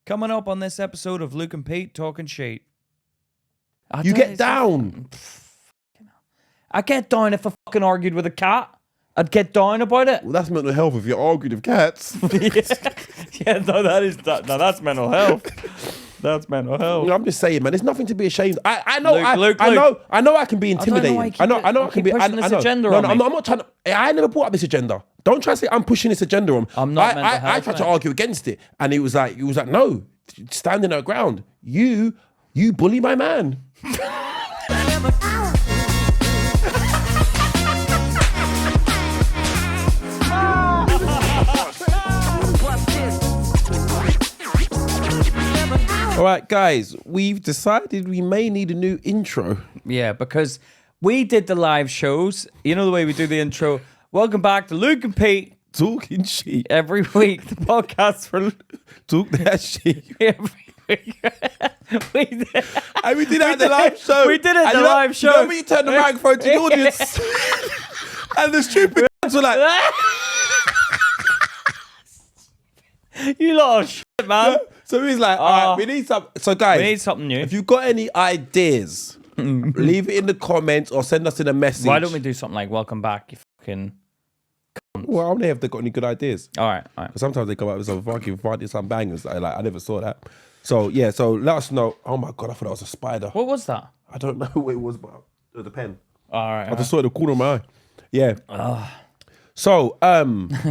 Coming up on this episode of Luke and Pete Talking Shit. You get down. I get down if I fucking argued with a cat. I'd get down about it. Well, that's mental health if you argued with cats. yeah, no, that's mental health. That's mental health. I'm just saying, man. There's nothing to be ashamed. I know. Luke, I know. I can be intimidating. I know. I can be. pushing this agenda no, on no, me. I'm not trying to. I never brought up this agenda. Don't try to say I'm pushing this agenda on. I'm not. I tried to argue against it, and he was like, no, standing our ground. You bully my man. All right, guys, we've decided we may need a new intro. Yeah, because we did the live shows. You know the way we do the intro. Welcome back to Luke and Pete Talking Shit. every week. The podcast for Talk that shit. every week. we did. And we did that at the live show. We did it at the live show. You know when you turn the microphone to the audience and the stupid were like... You lot of shit, man. So he's like, all right, we need some... So guys, We need something new. if you've got any ideas, leave it in the comments or send us in a message. Why don't we do something like welcome back, you fucking... Well, I wonder if they've got any good ideas. All right. Because sometimes they come out with some fucking funny, some bangers. I never saw that. So, yeah, so let us know. Oh, my God, I thought that was a spider. What was that? I don't know what it was, but it was a pen. All right. I just saw it in the corner of my eye. Yeah. So,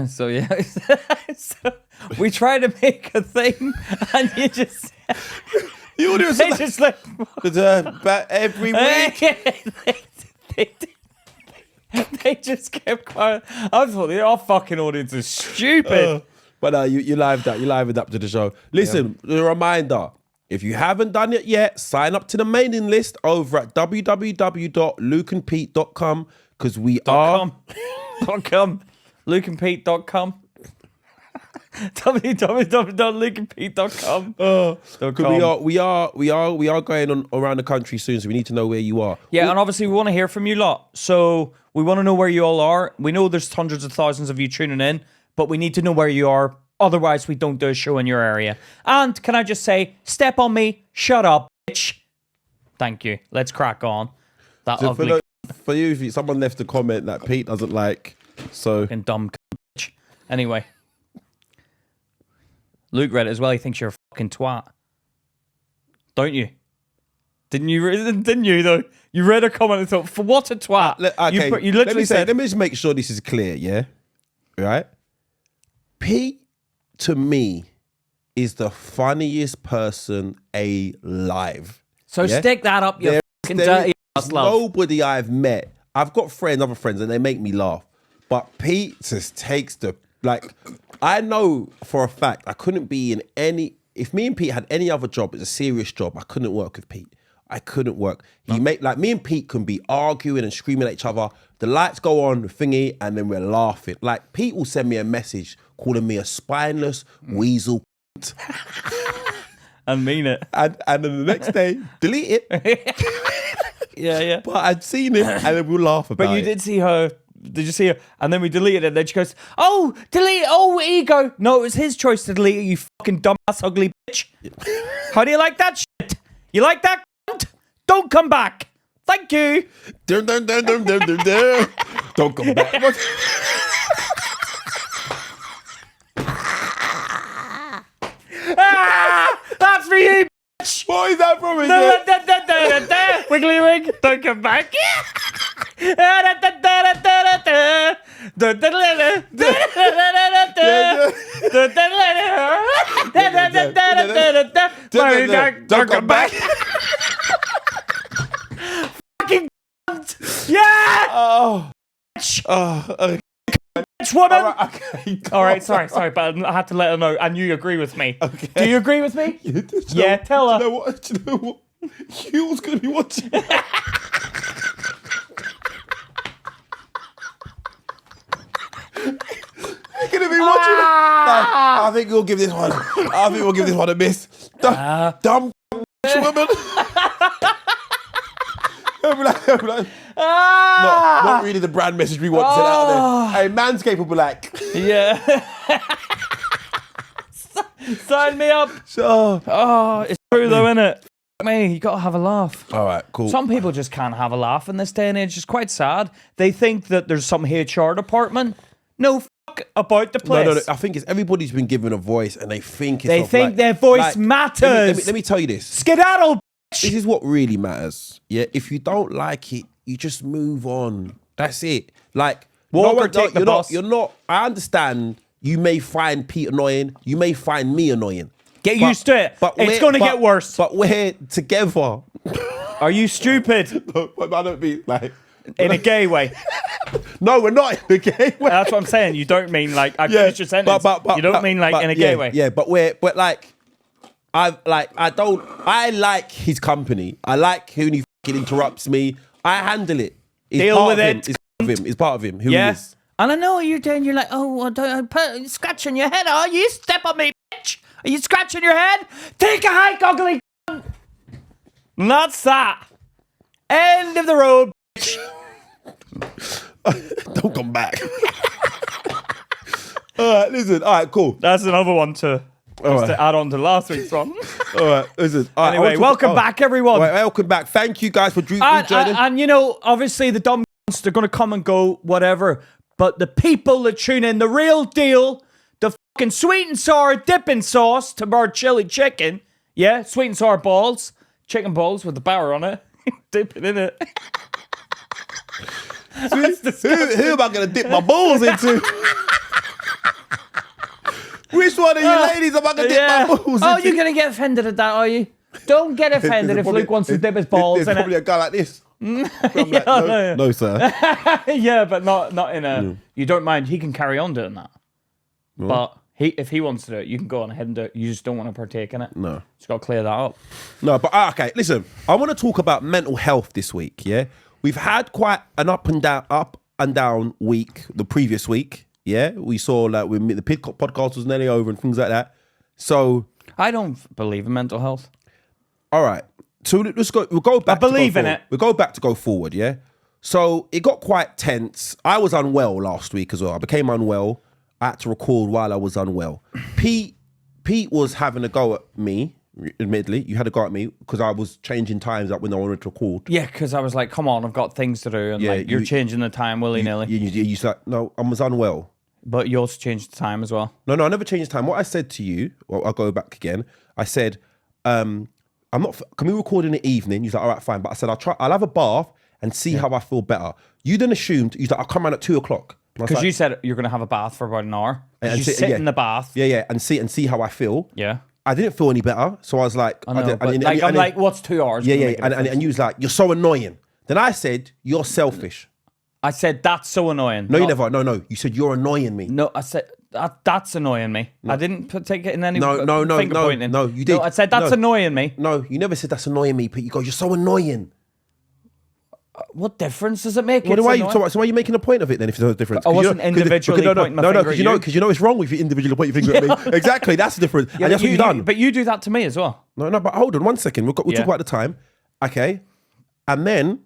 So, yeah. So, we try to make a thing and you just... the audience They just like... but every week. They just kept quiet. I thought our fucking audience is stupid. But you livened up. You livened up to the show. Listen, a reminder. If you haven't done it yet, sign up to the mailing list over at www.lukeandpete.com because we are... .com. lukeandpete.com. www.lukeandpete.com. We are going on around the country soon, so we need to know where you are. Yeah, and obviously we want to hear from you lot. So we want to know where you all are. We know there's hundreds of thousands of you tuning in, but we need to know where you are. Otherwise, we don't do a show in your area. And can I just say, step on me, shut up, bitch. Thank you. Let's crack on. That So ugly for you, if someone left a comment that Pete doesn't like, so... fucking dumb bitch. Anyway. Luke read it as well. He thinks you're a fucking twat. Don't you? Didn't you though? You read a comment and thought, for what a twat. Okay, you literally said... Let me just make sure this is clear, yeah? Right? Pete, to me, is the funniest person alive. So yeah? stick that up your fucking dirty ass, love. Nobody I've met. I've got other friends, and they make me laugh. But Pete just takes the... Like, I know for a fact I couldn't be in any... If me and Pete had any other job, it's a serious job, I couldn't work with Pete. I couldn't work. Me and Pete can be arguing and screaming at each other. The lights go on, thingy, and then we're laughing. Like, Pete will send me a message calling me a spineless weasel. And mean it. And then the next day, delete it. Yeah. But I'd seen it, and then we'll laugh about it. But you did see her. Did you see her? And then we deleted it. And then she goes, "Oh, delete! Oh, ego! No, it was his choice to delete it. You fucking dumbass, ugly bitch. How do you like that shit? You like that? Cunt? Don't come back. Thank you. Don't come back. That's for you, bitch. What is that from? Wiggly wig. Don't come back. Don't come back. Fucking cunt. Yeah. Oh. Bitch woman. All right, sorry, but I had to let her know. And you agree with me. Okay. Do you agree with me? Yeah, tell her. Do you know what? You was going to be watching. You're going to be watching it. I think we'll give this one. A miss. Dumb woman. Not really the brand message we want to send out there. Hey, Manscaped will be like, Yeah. Sign me up. Oh, it's true though, isn't it? Me, you gotta have a laugh. All right, cool. Some people just can't have a laugh in this day and age. It's quite sad. They think that there's some HR department. No fuck about the place. No. I think it's everybody's been given a voice, and they think their voice matters. Let me tell you this. Skedaddle. This is what really matters. Yeah, if you don't like it, you just move on. That's it. Like, Take the bus. You're not. I understand. You may find Pete annoying. You may find me annoying. Get used to it. It's going to get worse. But we're together. Are you stupid? I don't mean like in a gay way. No, we're not in a gay way. That's what I'm saying. You don't mean like I finished your sentence. You don't mean like in a gay way. Yeah, but like I like his company. I like when he fucking interrupts me. I handle it. Deal with it. It's part of him. Who he is. And I know what you're doing. You're like, oh, you're scratching your head. Oh, you step on me, bitch. Are you scratching your head? Take a hike, ugly. And that's that. End of the road, bitch. Don't come back. All right, listen. All right, cool. That's another one to add on to last week's one. All right, listen. All right, anyway, welcome back, everyone. Right, welcome back. Thank you guys for joining. And you know, obviously the dumb they're going to come and go, whatever. But the people that tune in, the real deal, the fucking sweet and sour dipping sauce to our chili chicken. Yeah, sweet and sour balls. Chicken balls with the batter on it. Dip it in it. Who am I going to dip my balls into? Which one of you ladies am I going to dip my balls into? Oh, you're going to get offended at that, are you? Don't get offended if Luke wants to dip his balls in it. There's probably a guy like this. Like, no, sir. Yeah, but not in a. You don't mind. He can carry on doing that. But if he wants to do it, you can go on ahead and do it. You just don't want to partake in it. No, just got to clear that up. No, but okay. Listen, I want to talk about mental health this week. Yeah, we've had quite an up and down week. The previous week, yeah, we saw like the podcast was nearly over and things like that. So I don't believe in mental health. All right. So let's go. We'll go back. I believe in it. We'll go back to go forward. Yeah. So it got quite tense. I was unwell last week as well. I became unwell. I had to record while I was unwell. Pete was having a go at me. Admittedly, you had a go at me because I was changing times up when I wanted to record. Yeah, because I was like, "Come on, I've got things to do," and you're changing the time willy nilly. You said no. I was unwell. But you also changed the time as well. No, I never changed the time. What I said to you, well, I'll go back again. I said, I'm not. Can we record in the evening? You're like, all right, fine. But I said, I'll have a bath and see how I feel better. You then assumed, you're like, I'll come around at 2:00. Because you said you're going to have a bath for about an hour. And you sit in the bath. Yeah, and see how I feel. Yeah. I didn't feel any better, so I was like, I'm like, what's 2 hours? Yeah, and you was like, you're so annoying. Then I said, you're selfish. I said, that's so annoying. No, you never. No. You said, you're annoying me. No, I said, that's annoying me. No. I didn't take it in any No, pointing. No, you did. No, I said, that's annoying me. No, you never said that's annoying me, but you go, you're so annoying. What difference does it make? So why are you making a point of it then if there's no difference? I wasn't individually pointing my finger at you. Because you know it's wrong if you individually point your finger at me. Exactly, that's the difference. Yeah, and that's what you've done. But you do that to me as well. No, but hold on 1 second. We'll talk about the time. Okay. And then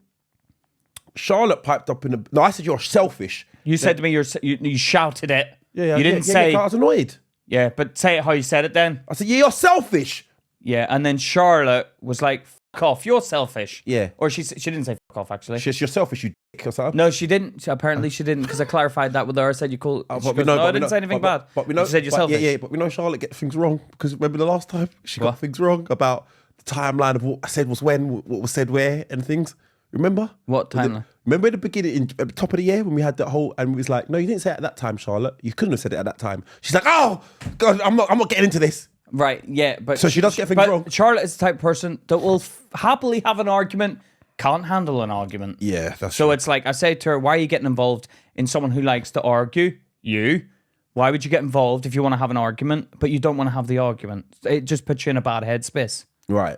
Charlotte piped up No, I said you're selfish. You said to me you shouted it. Yeah. You didn't say... I was annoyed. Yeah, but say it how you said it then. I said, you're selfish. Yeah, and then Charlotte was like, fuck off, you're selfish. Yeah. Or she didn't say fuck off, actually. You're selfish, you dick or something. No, she didn't. Apparently she didn't, because I clarified that with her. I said you called... I didn't say anything bad. But we know, she said you're selfish. Yeah, but we know Charlotte gets things wrong, because remember the last time she got things wrong about the timeline of what I said was when, what was said where, and things. Remember? What timeline? Remember at the beginning, at the top of the year, when we had that whole, and we was like, no, you didn't say it at that time, Charlotte. You couldn't have said it at that time. She's like, oh, God, I'm not getting into this. Right, yeah, but... So she does get things wrong. Charlotte is the type of person that will happily have an argument, can't handle an argument. Yeah, that's So true. it's like, I say to her, why are you getting involved in someone who likes to argue? You. Why would you get involved if you want to have an argument, but you don't want to have the argument? It just puts you in a bad headspace. Right.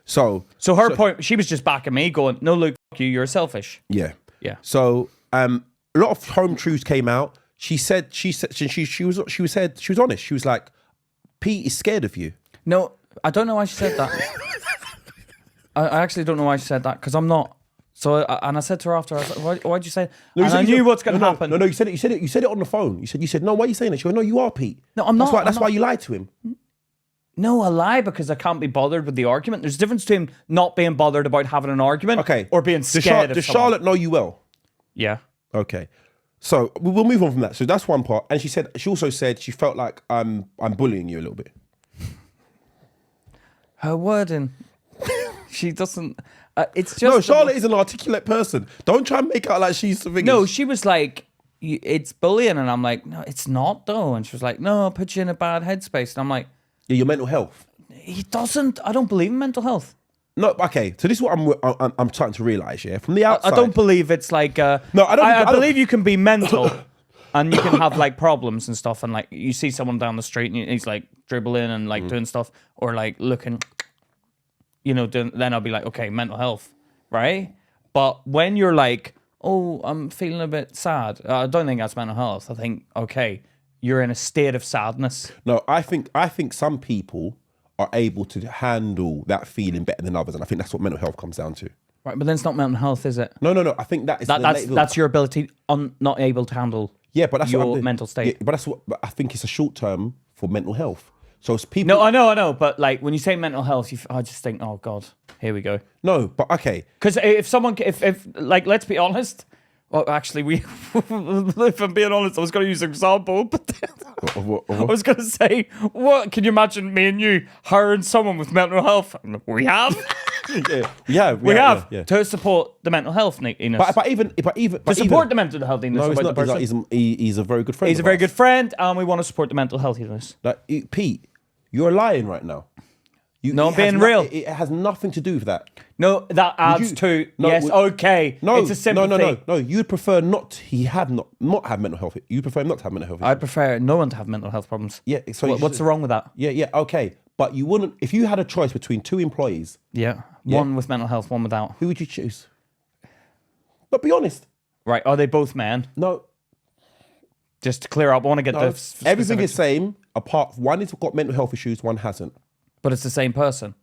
So her point, she was just backing me going, no, Luke, fuck you, you're selfish. Yeah. Yeah. So a lot of home truths came out. She was honest. She was like, Pete is scared of you. No, I don't know why she said that. I actually don't know why she said that, because I'm not. So, and I said to her after, I was like, why'd you say that? No, and I knew what's going to happen. No, you said it on the phone. You said, no, why are you saying that? She went, no, you are Pete. No, I'm not. That's why you lied to him. No, a lie, because I can't be bothered with the argument. There's a difference between not being bothered about having an argument or being scared of Does someone. Charlotte know you well? Yeah. Okay. So we'll move on from that. So that's one part. And she also said she felt like I'm bullying you a little bit. Her wording. She doesn't... it's just... No, Charlotte is an articulate person. Don't try and make out like she's something... No, she was like, it's bullying. And I'm like, no, it's not though. And she was like, no, I'll put you in a bad headspace. And I'm like... Yeah, your mental health. He doesn't... I don't believe in mental health. No, okay. So this is what I'm starting to realise, yeah? From the outside... I don't believe it's like... No, I don't... I believe you can be mental and you can have like problems and stuff. And like you see someone down the street and he's like dribbling and like doing stuff or like looking... You know, then I'll be like, okay, mental health, right? But when you're like, oh, I'm feeling a bit sad, I don't think that's mental health. I think, okay, you're in a state of sadness. No, I think some people are able to handle that feeling better than others, and I think that's what mental health comes down to. Right, but then it's not mental health, is it? No. I think that is that's your ability not able to handle. Yeah, but that's your mental state. Yeah, but I think it's a short term for mental health. So it's people. No, I know, but like when you say mental health, I just think, oh God, here we go. No, but okay. Because if like, let's be honest. Well, actually, if I'm being honest, I was going to use an example, but What? I was going to say, what? Can you imagine me and you hiring someone with mental health? We have. We have to support the mental health neediness. But even to support the mental health neediness. No, it's about not. the person. He's a very good friend. He's a very good friend, and we want to support the mental health neediness. Like Pete, you're lying right now. No, I'm being real. It has nothing to do with that. No, that adds to yes. Okay, no, it's a sympathy. No. You'd prefer not have mental health. You prefer him not to have mental health. I prefer no one to have mental health problems. Yeah. So what's wrong with that? Yeah. Okay, but you wouldn't if you had a choice between two employees. Yeah. One with mental health, one without. Who would you choose? But be honest. Right? Are they both men? No. Just to clear up, I want to get the everything is same. Apart, one has got mental health issues, one hasn't. But it's the same person.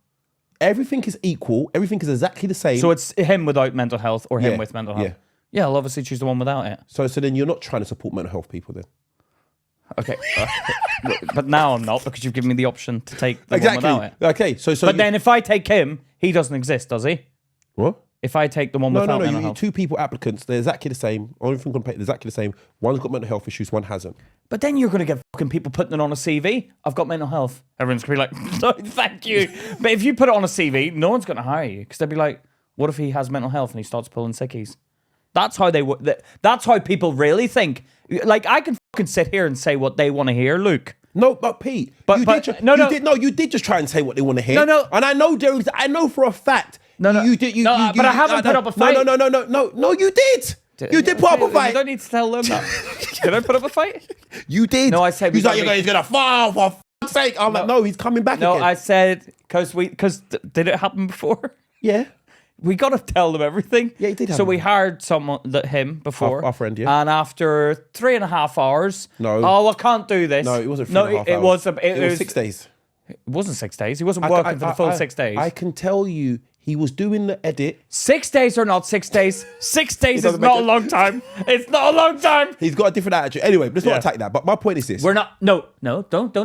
Everything is equal. Everything is exactly the same. So it's him without mental health or him with mental health. Yeah, I'll obviously choose the one without it. So then you're not trying to support mental health people then. Okay. But now I'm not, because you've given me the option to take the one without it. Okay. So but then if I take him, he doesn't exist, does he? What? If I take the one without mental health. Two people applicants, they're exactly the same. Everything on paper, they're exactly the same. One's got mental health issues, one hasn't. But then you're going to get fucking people putting it on a CV. I've got mental health. Everyone's going to be like, no, thank you. But if you put it on a CV, no one's going to hire you, because they'll be like, what if he has mental health and he starts pulling sickies? That's how that's how people really think. Like, I can fucking sit here and say what they want to hear, Luke. No, but Pete, you did just try and say what they want to hear. No. And I know for a fact. But I haven't put up a fight. No, you did. You did put up a fight. You don't need to tell them that. Did I put up a fight? You did. No, I said he's gonna fall for fuck's sake. I'm like, no, he's coming back again. No, I said because did it happen before? Yeah. We got to tell them everything. Yeah, he did. So we hired him before. Our friend, yeah. And after 3.5 hours. No. Oh, I can't do this. No, it wasn't 3.5 hours. It was 6 days. It wasn't 6 days. He wasn't working for the full 6 days. I can tell you, he was doing the edit. 6 days or not 6 days. 6 days is not a long time. It's not a long time. He's got a different attitude. Anyway, let's not attack that. But my point is this: we're not. No. Don't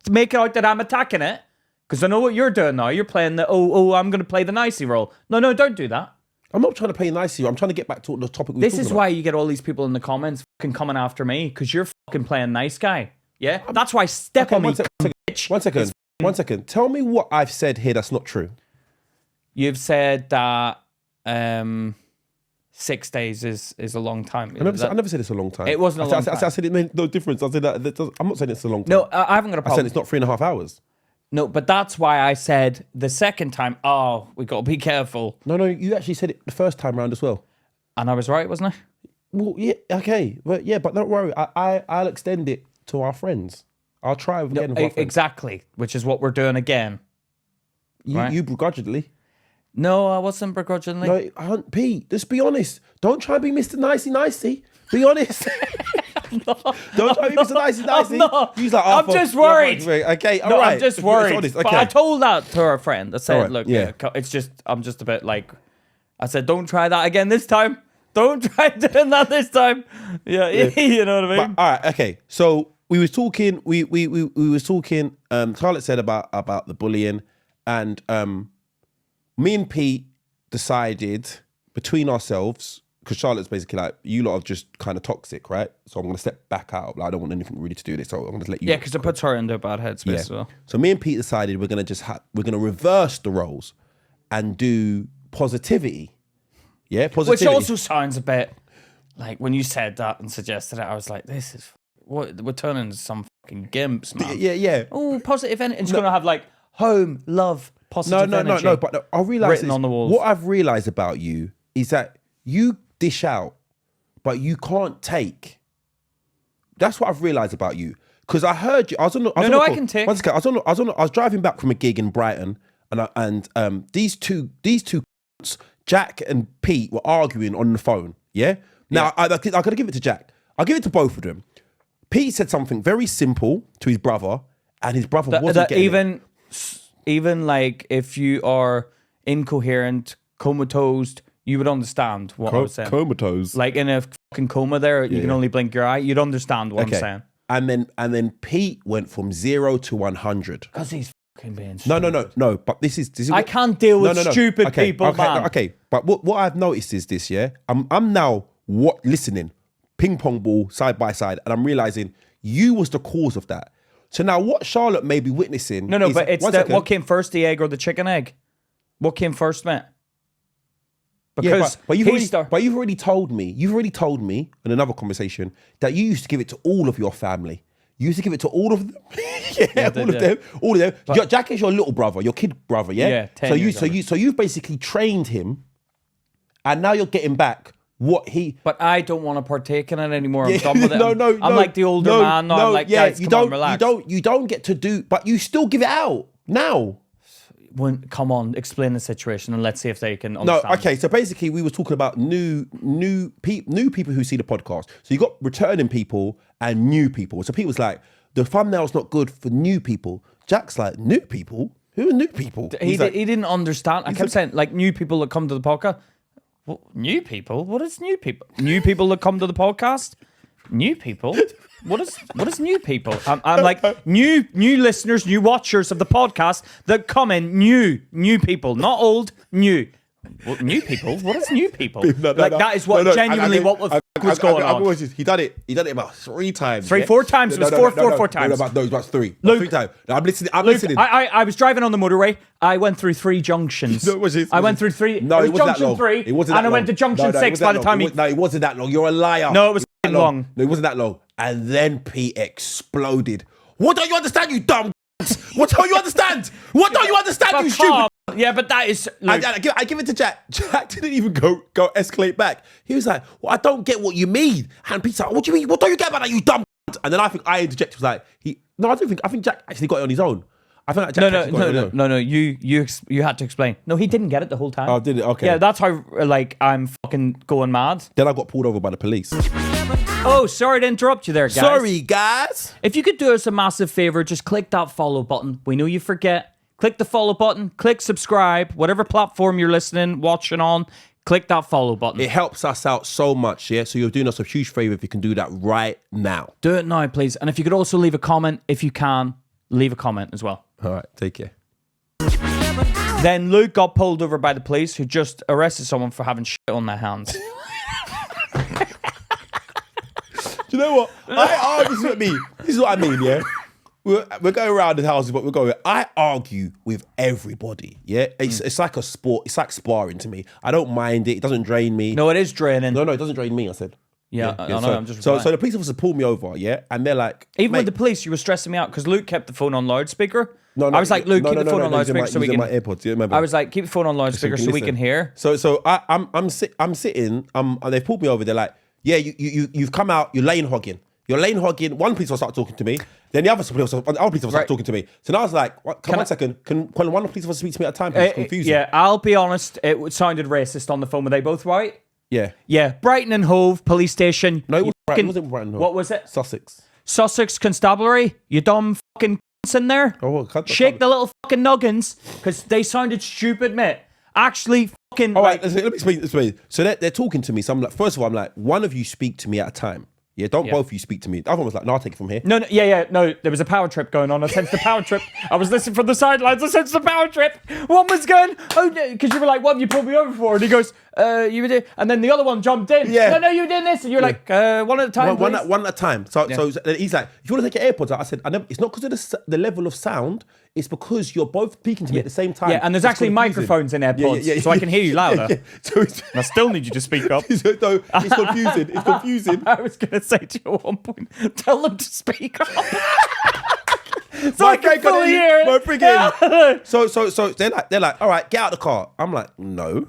make it out that I'm attacking it. Because I know what you're doing now. You're playing I'm going to play the nicey role. No, don't do that. I'm not trying to play nicey. I'm trying to get back to the topic. This is why you get all these people in the comments fucking coming after me, because you're fucking playing nice guy. Yeah, that's why step on me, bitch. One second. Tell me what I've said here that's not true. You've said that 6 days is a long time. I never said it's a long time. It wasn't a long time. I said it made no difference. I said that I'm not saying it's a long time. No, I haven't got a problem. I said it's not 3.5 hours. No, but that's why I said the second time, we got to be careful. No, you actually said it the first time round as well. And I was right, wasn't I? Well, yeah, okay. But don't worry. I'll extend it to our friends. I'll try again with our friends. Exactly, which is what we're doing again. You begrudgingly. No, I wasn't begrudgingly. No, Pete, just be honest. Don't try and be Mr. Nicey. Be honest. Don't try to be Mr. Nicey. I'm just worried. Okay, all right. I'm just worried. Honest, okay. But I told that to our friend. I said, right, look, it's just, I'm just a bit like, I said, don't try that again this time. Don't try doing that this time. Yeah. You know what I mean? But, all right, okay. So we was talking. We was talking. Charlotte said about the bullying, and me and Pete decided between ourselves, because Charlotte's basically like, you lot are just kind of toxic, right? So I'm gonna step back out. Like, I don't want anything really to do with this. So I'm gonna let you. Yeah, because it puts her into a bad headspace as well. So me and Pete decided we're gonna we're gonna reverse the roles and do positivity. Yeah, positivity. Which also sounds a bit like when you said that and suggested it, I was like, this is what we're turning into some fucking gimps, man. Yeah. Oh, positive energy. It's gonna have like home, love, positive energy. No. But I realize on the walls. What I've realized about you is that you dish out, but you can't take. That's what I've realized about you. Because I heard you. I was on. I can take. One second, I was driving back from a gig in Brighton, and these two, Jack and Pete, were arguing on the phone. Yeah. Now I gotta give it to Jack. I'll give it to both of them. Pete said something very simple to his brother, and his brother wasn't getting it. Even like if you are incoherent, comatose, you would understand what I was saying. Comatose. Like in a fucking coma there, you can only blink your eye. You'd understand what I'm saying. And then Pete went from 0 to 100. Because he's fucking being stupid. No. But this is. I can't deal with stupid people, man. Okay. But what I've noticed is this. Yeah, I'm now listening, ping pong ball side by side, and I'm realizing you was the cause of that. So now what Charlotte may be witnessing. No, but it's what came first, the egg or the chicken egg? What came first, mate? Because but you've already told me in another conversation that you used to give it to all of your family. You used to give it to all of them. all of them. But Jack is your little brother, your kid brother, yeah? Yeah, 10 years so you've basically trained him, and now you're getting back what he. But I don't want to partake in it anymore. I'm done with it. No. I'm like the older man now. I'm like, guys, come on, relax. You don't get to do, but you still give it out now. Come on, explain the situation and let's see if they can understand. No, okay. So basically, we were talking about new people who see the podcast. So you got returning people and new people. So people's like, the thumbnail's not good for new people. Jack's like, new people? Who are new people? He didn't understand. I kept saying, like, new people that come to the podcast. What, new people? What is new people? New people that come to the podcast? New people? What is new people? I'm like new listeners, new watchers of the podcast that come in, new people, not old, new. What, new people? What is new people? That is what genuinely what was going on. He done it about 3 times. 4 times. It was four times. No, it was about 3. Luke, 3 times. No, I'm listening. I was driving on the motorway. I went through 3 junctions. I went through 3. No, it wasn't that junction long. 3. It wasn't that and I went to junction 6 by the time he. No, it wasn't that long. You're a liar. No, it was long. No, it wasn't that long. And then Pete exploded. What don't you understand, you dumb? What don't you understand? What don't you understand, you stupid? Yeah, but that is. I give it to Jack. Jack didn't even go escalate back. He was like, "Well, I don't get what you mean." And Pete's like, "What do you mean? What don't you get about that, you dumb?" And then I think I interjected. Was like, I think Jack actually got it on his own. I think Jack no. You had to explain. No, he didn't get it the whole time. Oh, did it? Okay. Yeah, that's how I'm fucking going mad. Then I got pulled over by the police. Oh, sorry to interrupt you there, guys. Sorry, guys. If you could do us a massive favor, just click that follow button. We know you forget. Click the follow button. Click subscribe. Whatever platform you're listening, watching on, click that follow button. It helps us out so much, yeah? So you're doing us a huge favor if you can do that right now. Do it now, please. And if you could also leave a comment, if you can, leave a comment as well. All right, take care. Then Luke got pulled over by the police who just arrested someone for having shit on their hands. Do you know what? This is what I mean. This is what I mean, yeah? We're going around the houses, but I argue with everybody, yeah? It's like a sport. It's like sparring to me. I don't mind it. It doesn't drain me. No, it is draining. No, it doesn't drain me, I said. Yeah, I know. So, I'm just so the police officer pulled me over, yeah? And they're like... Even with the police, you were stressing me out because Luke kept the phone on loudspeaker. I was like, Luke, keep the phone on loudspeaker so we can... my AirPods, you remember? I was like, keep the phone on loudspeaker so we can hear. So I'm sitting, and they pulled me over. They're like, yeah, you've come out, you're lane hogging. You're lane hogging. One police officer started talking to me. Then the other police officer started talking to me. So now I was like, one second. Can one police officer speak to me at a time? It's confusing. Yeah, I'll be honest. It sounded racist on the phone. Were they both right? Yeah. Yeah. Brighton and Hove Police Station. No, it wasn't Brighton and Hove. What was it? Sussex Constabulary. You dumb fucking in there. Oh, shake the little fucking nuggins because they sounded stupid, mate. Actually, fucking. All right, let me explain. So they're talking to me. So I'm like, first of all, I'm like, one of you speak to me at a time. Yeah, don't both of you speak to me. The other one was like, no, I'll take it from here. No, no. There was a power trip going on. I sensed the power trip. I was listening from the sidelines. I sensed the power trip. One was going, oh, because you were like, what have you pulled me over for? And he goes, you were doing, and then the other one jumped in. Yeah. No, you were doing this. And you're like, one at a time. One at a time. So he's like, if you want to take your AirPods out, I said, it's not because of the level of sound. It's because you're both speaking to me at the same time. Yeah, and there's actually microphones in AirPods, so I can hear you louder. So I still need you to speak up. It's confusing. It's confusing. I was going to say to you at one point, tell them to speak up. So My I can friend fully hear it. My friggin'. So they're like, all right, get out of the car. I'm like, no.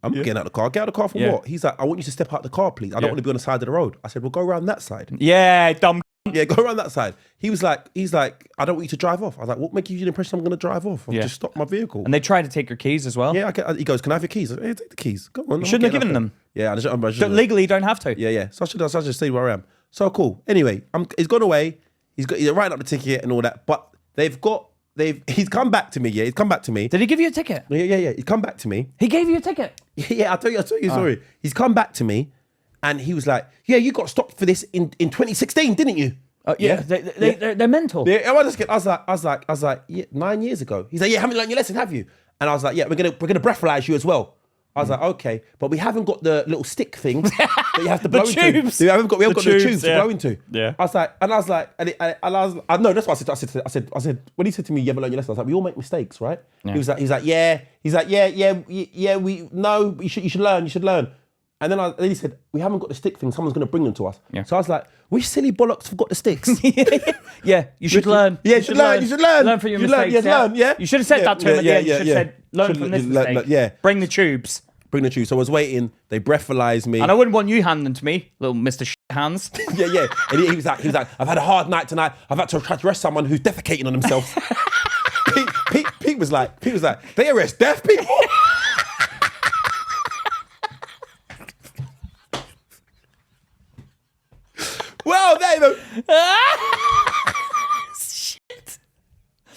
I'm getting out of the car. Get out of the car for what? He's like, I want you to step out the car, please. I don't want to be on the side of the road. I said, well, go around that side. Yeah, dumb. Yeah, go around that side. He's like, I don't want you to drive off. I was like, what makes you the impression I'm going to drive off? I've just stopped my vehicle. And they tried to take your keys as well. Yeah, he goes, can I have your keys? I said, hey, take the keys. Go on. You shouldn't have given them. Yeah, Legally, you don't have to. Yeah. So I should just stay where I am. So cool. Anyway, he's gone away. He's writing up the ticket and all that. But he's come back to me. Yeah, he's come back to me. Did he give you a ticket? Yeah. He's come back to me. He gave you a ticket. Yeah, I'll tell you. Sorry. He's come back to me, and he was like, "Yeah, you got stopped for this in 2016, didn't you?" Yeah. They're mental. Yeah, I was like, yeah, 9 years ago. He's like, yeah, haven't learned your lesson, have you? And I was like, yeah, we're gonna breathalyze you as well. I was like, okay, but we haven't got the little stick thing that you have to blow into. Tubes. We haven't got the tubes to blow into. Yeah. I was like, no, that's what I said. When he said to me, you haven't learned your lesson, I was like, we all make mistakes, right? Yeah. He was like, yeah, you should learn. And then he said, we haven't got the stick thing. Someone's going to bring them to us. Yeah. So I was like, which silly bollocks forgot the sticks? Yeah, you should learn. Yeah, you should learn. Learn from your mistakes. Yeah. You should have said that to him at the end. You should have said, learn from this mistake. Yeah. Bring the tubes. So I was waiting. They breathalyzed me. And I wouldn't want you handing them to me, little Mr. Hands. Yeah. And he was like, I've had a hard night tonight. I've had to try to arrest someone who's defecating on themselves. Pete was like, they arrest deaf people? Well, there you go. Shit.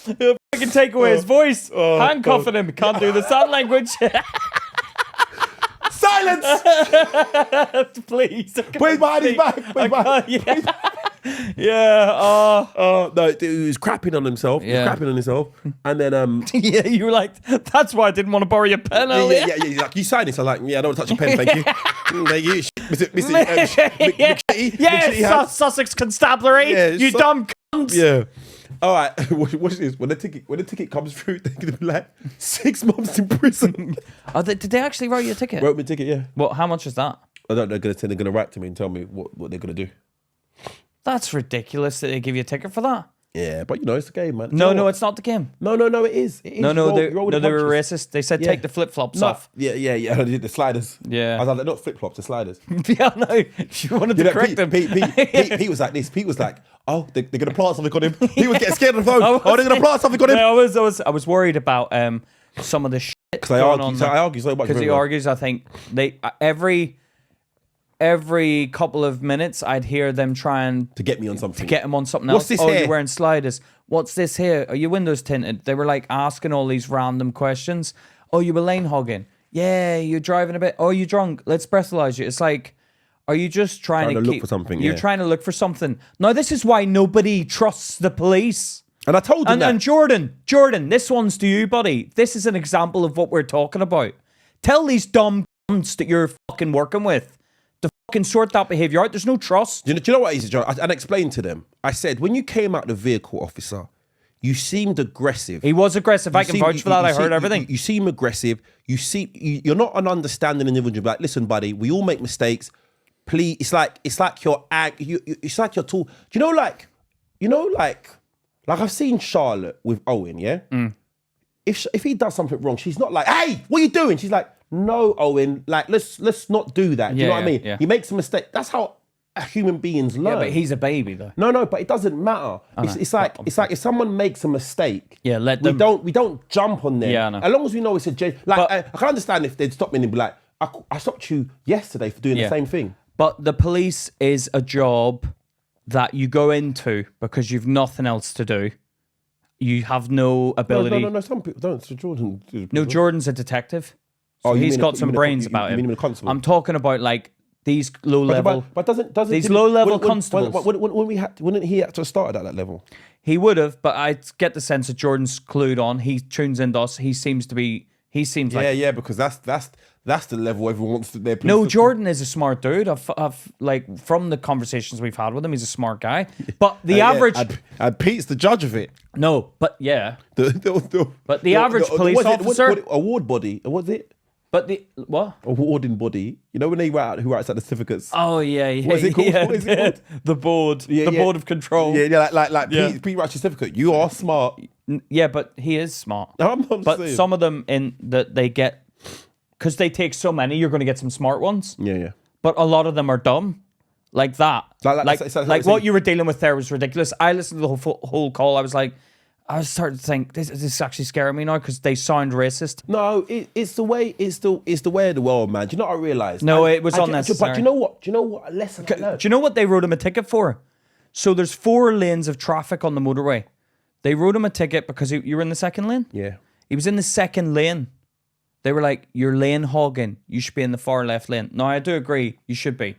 I can take away his voice. Handcuffing him. Can't do the sign language. Silence! Please. Put his behind his back. Yeah. No, he was crapping on himself. And then yeah, you were like, that's why I didn't want to borrow your pen earlier. Yeah. He's like, you signed this. I'm like, yeah, I don't want to touch your pen, thank you. Thank you. Mr. Sussex Constabulary. You dumb cunts. Yeah. All right. Watch this. When the ticket comes through, they're gonna be like 6 months in prison. Did they actually write you a ticket? Wrote me a ticket, yeah. What? How much is that? I don't know. They're gonna write to me and tell me what they're gonna do. That's ridiculous that they give you a ticket for that. Yeah, but it's the game, man. No, it's not the game. No, it is. It is. No, they were racist. They said take the flip-flops off. Yeah. I did the sliders. Yeah. I was like, they're not flip-flops, they're sliders. Yeah, no. You wanted to correct them. Pete was like this. Pete was like, oh, they're going to plant something on him. He was getting scared on the phone. They're going to plant something on him. Yeah, I was worried about some of the shit going on. I argue so much. Because he argues, I think, every couple of minutes, I'd hear them trying to get me on something. To get him on something else. What's this here? You're wearing sliders. What's this here? Are your windows tinted? They were like asking all these random questions. Oh, you were lane hogging. Yeah, you're driving a bit. Oh, you drunk. Let's breathalyze you. It's like, are you just trying to look for something? You're trying to look for something. No, this is why nobody trusts the police. And I told him that. And Jordan, this one's to you, buddy. This is an example of what we're talking about. Tell these dumb cunts that you're fucking working with to fucking sort that behaviour out. There's no trust. Do you know what it is, John? I explained to them. I said, when you came out the vehicle, officer, you seemed aggressive. He was aggressive. I can vouch for that. I heard everything. You seem aggressive. You're not an understanding individual. Like, listen, buddy, we all make mistakes. Please, it's like you're it's like you're too. Do you know, like I've seen Charlotte with Owen. Yeah. If he does something wrong, she's not like, hey, what are you doing? She's like, no, Owen, like let's not do that. Do you know what I mean? Yeah. He makes a mistake. That's how human beings learn. Yeah, but he's a baby though. No, but it doesn't matter. It's like if someone makes a mistake, let them. We don't jump on them. Yeah, I know. As long as we know it's a I can understand if they'd stop me and be like, I stopped you yesterday for doing the same thing. But the police is a job that you go into because you've nothing else to do. You have no ability. No. Some people don't. So Jordan. No, Jordan's a detective. So he's got some brains about him. You mean a constable? I'm talking about like these low level. But doesn't these low level constables? Wouldn't he have to have started at that level? He would have, but I get the sense that Jordan's clued on. He tunes into us. He seems like Because that's the level everyone wants to. No, Jordan is a smart dude. I've like from the conversations we've had with him, he's a smart guy. But the average, and Pete's the judge of it. No, but yeah, but the average police officer, award body, what's it? But the what? Awarding body. You know when they who writes out the certificates? Oh yeah. What is it called? Yeah, what is it called? The board. Board of control. Yeah. Pete writes your certificate. You are smart. Yeah, but he is smart. I'm not saying. Some of them in that they get because they take so many, you're going to get some smart ones. Yeah. But a lot of them are dumb. Like that. Like what you were dealing with there was ridiculous. I listened to the whole call. I was starting to think this is actually scaring me now because they sound racist. No, it's the way of the world, man. Do you know what I realised? No, it was unnecessary. But do you know what? A lesson I learned. Do you know what they wrote him a ticket for? So there's 4 lanes of traffic on the motorway. They wrote him a ticket because you were in the second lane. Yeah, he was in the second lane. They were like, "You're lane hogging. You should be in the far left lane." Now I do agree, you should be,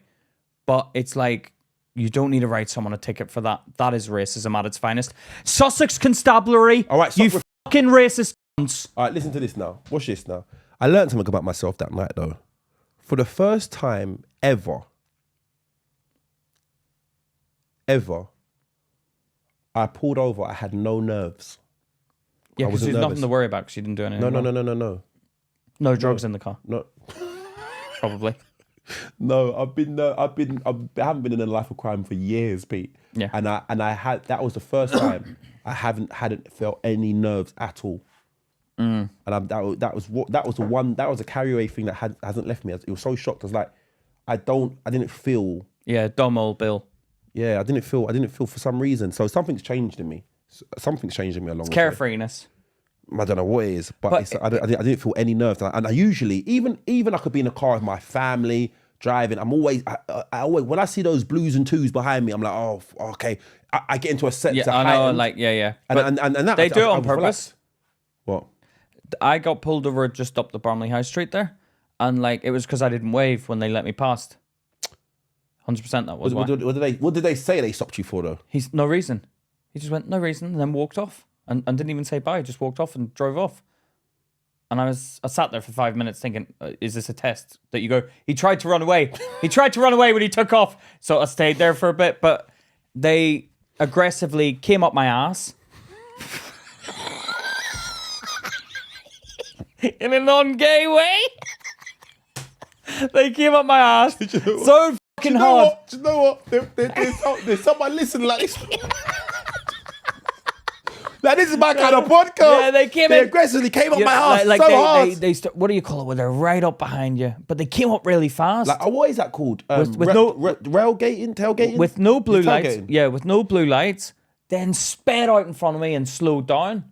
but it's like. You don't need to write someone a ticket for that. That is racism at its finest. Sussex Constabulary. All right, you fucking racist cunts. All right, listen to this now. Watch this now. I learned something about myself that night, though. For the first time ever, I pulled over. I had no nerves. Yeah, because there's nothing to worry about because you didn't do anything. No. No drugs in the car. No. Probably. No, I haven't been in a life of crime for years, Pete. Yeah. And I had that was the first time I hadn't felt any nerves at all. And that was a carry-away thing that hasn't left me. It was so shocked. I was like, I didn't feel. Yeah, dumb old Bill. Yeah, I didn't feel for some reason. So something's changed in me. Something's changed in me along. It's carefreeness. I don't know what it is, but I didn't feel any nerves. And I usually, even I could be in a car with my family driving. I'm always, I always when I see those blues and twos behind me, I'm like, oh, okay. I get into a set. Yeah, I know, like, yeah. And that they do it on purpose. What? I got pulled over just up the Bromley High Street there, and like it was because I didn't wave when they let me past. 100% that was why. What did they say they stopped you for though? He's no reason. He just went no reason and then walked off. And didn't even say bye, just walked off and drove off. And I sat there for 5 minutes thinking, is this a test that you go? He tried to run away. He tried to run away when he took off. So I stayed there for a bit, but they aggressively came up my ass. In a non-gay way. They came up my ass so fucking hard. Do you know what? There's someone listening like this. Like, this is my kind of podcast. Yeah, they aggressively came up my ass so hard. They what do you call it? When they're right up behind you, but they came up really fast. Like, what is that called? With no railgating, tailgating, with no blue lights. Yeah, with no blue lights. Then sped out in front of me and slowed down.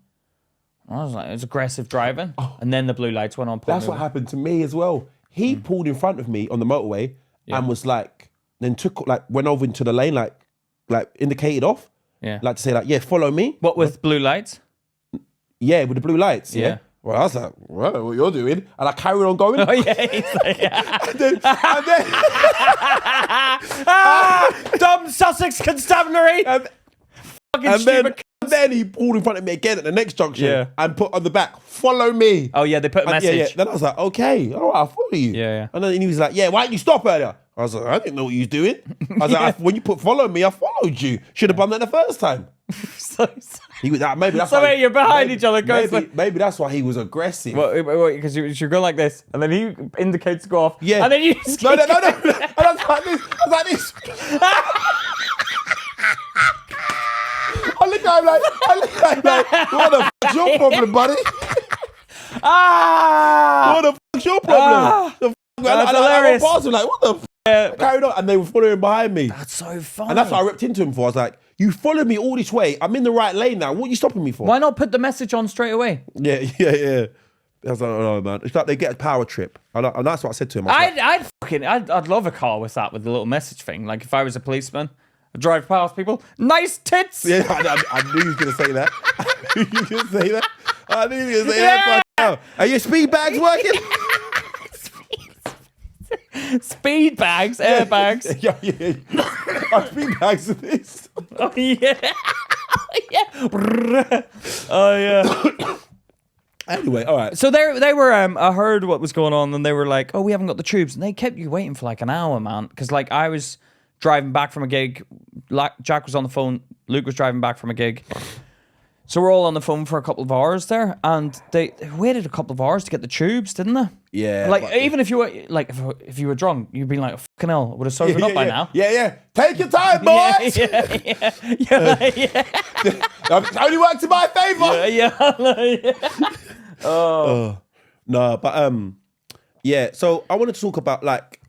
I was like, it was aggressive driving, and then the blue lights went on. That's what happened to me as well. He pulled in front of me on the motorway and was like, then went over into the lane, like indicated off. Yeah. Like to say, like, yeah, follow me. What, with blue lights? Yeah, with the blue lights. Yeah. Well, I was like, well, what you're doing? And I carried on going. Oh, yeah. He's like, and then dumb Sussex Constabulary. And then he pulled in front of me again at the next junction and put on the back, follow me. Oh, yeah, they put a message. Yeah. Then I was like, okay, all right, I'll follow you. Yeah. And then he was like, yeah, why didn't you stop earlier? I was like, I didn't know what you was doing. I was like, when you put follow me, I followed you. Should have done that the first time. He was maybe that's why you're behind each other. Maybe that's why he was aggressive. Because you're going like this, and then he indicates to go off. Yeah. And then you no. And I was like this. I look at him like, what the fuck's your problem, buddy? What the fuck's your problem? That's hilarious. I was like, what the fuck? I carried on, and they were following behind me. That's so fun. And that's what I ripped into him for. I was like, you followed me all this way. I'm in the right lane now. What are you stopping me for? Why not put the message on straight away? Yeah. I was like, oh, man. It's like they get a power trip. And that's what I said to him. I'd love a car with that, with the little message thing. Like if I was a policeman, I'd drive past people, nice tits. Yeah, I knew he was going to say that. I knew he was going to say that. Are your speed bags working? Speed bags, airbags. Yeah. I speed bags of this. Oh yeah. Yeah. Oh yeah. Anyway, all right. So they were. I heard what was going on, and they were like, "Oh, we haven't got the tubes," and they kept you waiting for like an hour, man. Because like I was driving back from a gig, Jack was on the phone, Luke was driving back from a gig. So we're all on the phone for a couple of hours there, and they waited a couple of hours to get the tubes, didn't they? Yeah. Like even if you were like if you were drunk, you'd be like, "Fucking hell, I would have sorted it up by now." Yeah. Take your time, boys. Yeah. It only works in my favour. Yeah. No, but yeah. So I wanted to talk about like,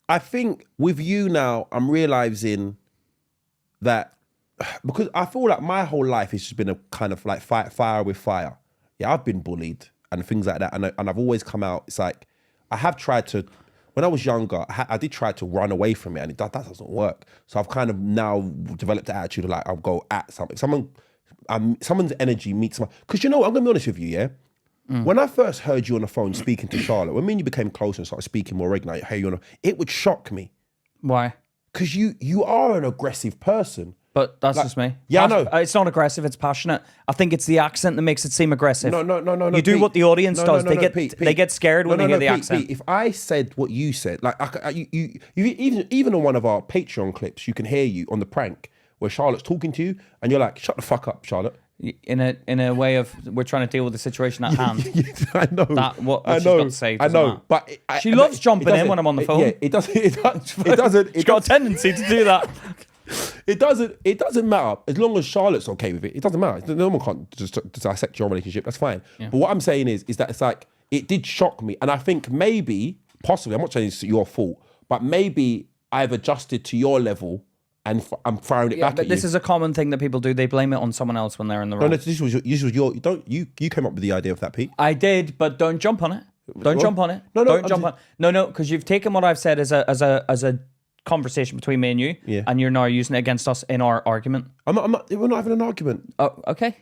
I think with you now, I'm realizing that because I feel like my whole life has just been a kind of like fight fire with fire. Yeah, I've been bullied and things like that, and I've always come out. It's like I have tried to. When I was younger, I did try to run away from it, and that doesn't work. So I've kind of now developed the attitude of like I'll go at something. Someone's energy meets my. Because you know what, I'm gonna be honest with you, yeah. When I first heard you on the phone speaking to Charlotte, when me and you became closer and started speaking more regularly, hey, it would shock me. Why? Because you are an aggressive person. But that's just me. Yeah, I know. It's not aggressive, it's passionate. I think it's the accent that makes it seem aggressive. No. You do Pete. what the audience does. Pete. They get scared when they hear the accent. Pete, if I said what you said, like you even on one of our Patreon clips, you can hear you on the prank where Charlotte's talking to you and you're like, shut the fuck up, Charlotte. In a way of we're trying to deal with the situation at hand. I know. What she's got to say. I know. Matter. But she loves jumping in when I'm on the phone. Yeah, it doesn't. She's got a tendency to do that. It doesn't matter as long as Charlotte's okay with it. It doesn't matter. No one can't just dissect your relationship. That's fine. Yeah. But what I'm saying is that it's like it did shock me, and I think maybe, possibly, I'm not saying it's your fault, but maybe I've adjusted to your level, and I'm throwing it back at you. But this is a common thing that people do. They blame it on someone else when they're in the wrong. No, this was your. You came up with the idea of that, Pete. I did, but don't jump on it. Don't jump on it. Don't jump on. No, because you've taken what I've said as a conversation between me and you, and you're now using it against us in our argument. I'm not. We're not having an argument. Oh, okay.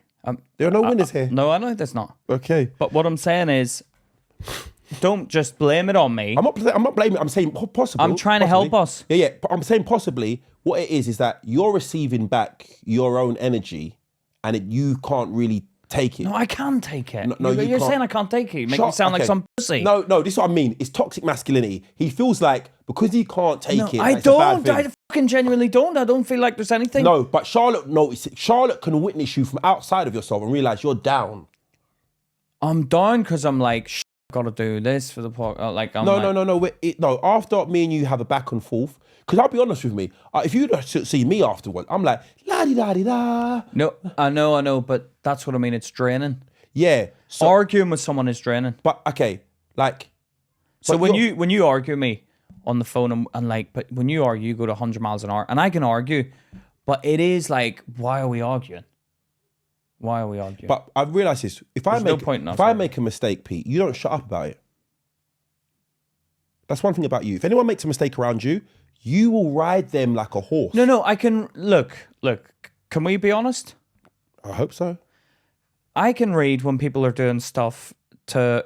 There are no winners here. No, I know there's not. Okay. But what I'm saying is, don't just blame it on me. I'm not blaming. I'm saying possibly. I'm trying to help us. Yeah. But I'm saying possibly. What it is that you're receiving back your own energy, and you can't really take it. No, I can take it. No, you're saying I can't take it. You make me sound like some pussy. No, this is what I mean. It's toxic masculinity. He feels like because he can't take it. I don't. I fucking genuinely don't. I don't feel like there's anything. No, but Charlotte notices it. Charlotte can witness you from outside of yourself and realize you're down. I'm down because I'm like, I've got to do this for the podcast. Like, No. After me and you have a back and forth, because I'll be honest with me, if you see me afterwards, I'm like, la-di-da-di-da. No, I know, but that's what I mean. It's draining. Yeah. So, arguing with someone is draining. But, okay, like... So when you argue with me on the phone, and like, but when you argue, you go to 100 miles an hour, and I can argue, but it is like, why are we arguing? Why are we arguing? But I've realised this. If I make a mistake, Pete, you don't shut up about it. That's one thing about you. If anyone makes a mistake around you, you will ride them like a horse. No, I can... Look, can we be honest? I hope so. I can read when people are doing stuff to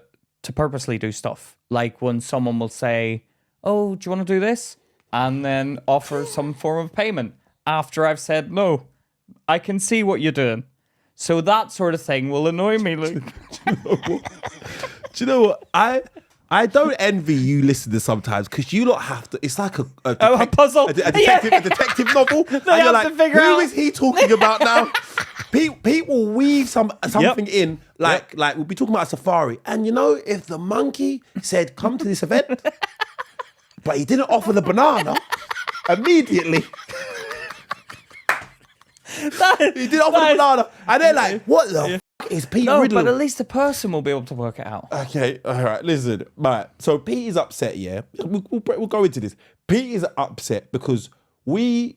purposely do stuff. Like when someone will say, oh, do you want to do this? And then offer some form of payment after I've said no. I can see what you're doing. So that sort of thing will annoy me, Luke. Do you know what? I don't envy you listeners sometimes because you lot have to. It's like a puzzle, a detective novel. They and you're like, who is he talking about now? Pete will weave something in, like we'll be talking about a safari, and you know, if the monkey said, "Come to this event," but he didn't offer the banana immediately. He didn't offer the banana, and they're like, "What the?" Is Pete Riddle? But at least the person will be able to work it out. Okay, all right, listen. Right, so Pete is upset, yeah? We'll go into this. Pete is upset because we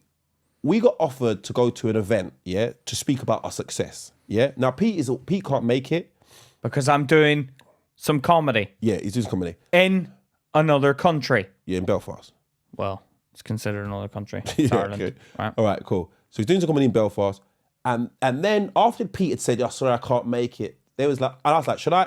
got offered to go to an event, yeah, to speak about our success, yeah? Now, Pete can't make it. Because I'm doing some comedy. Yeah, he's doing comedy. In another country. Yeah, in Belfast. Well, it's considered another country. It's Yeah, Ireland. okay. Right. All right, cool. So he's doing some comedy in Belfast. And then after Pete had said, "Oh, sorry, I can't make it," they was like, and I was like, should I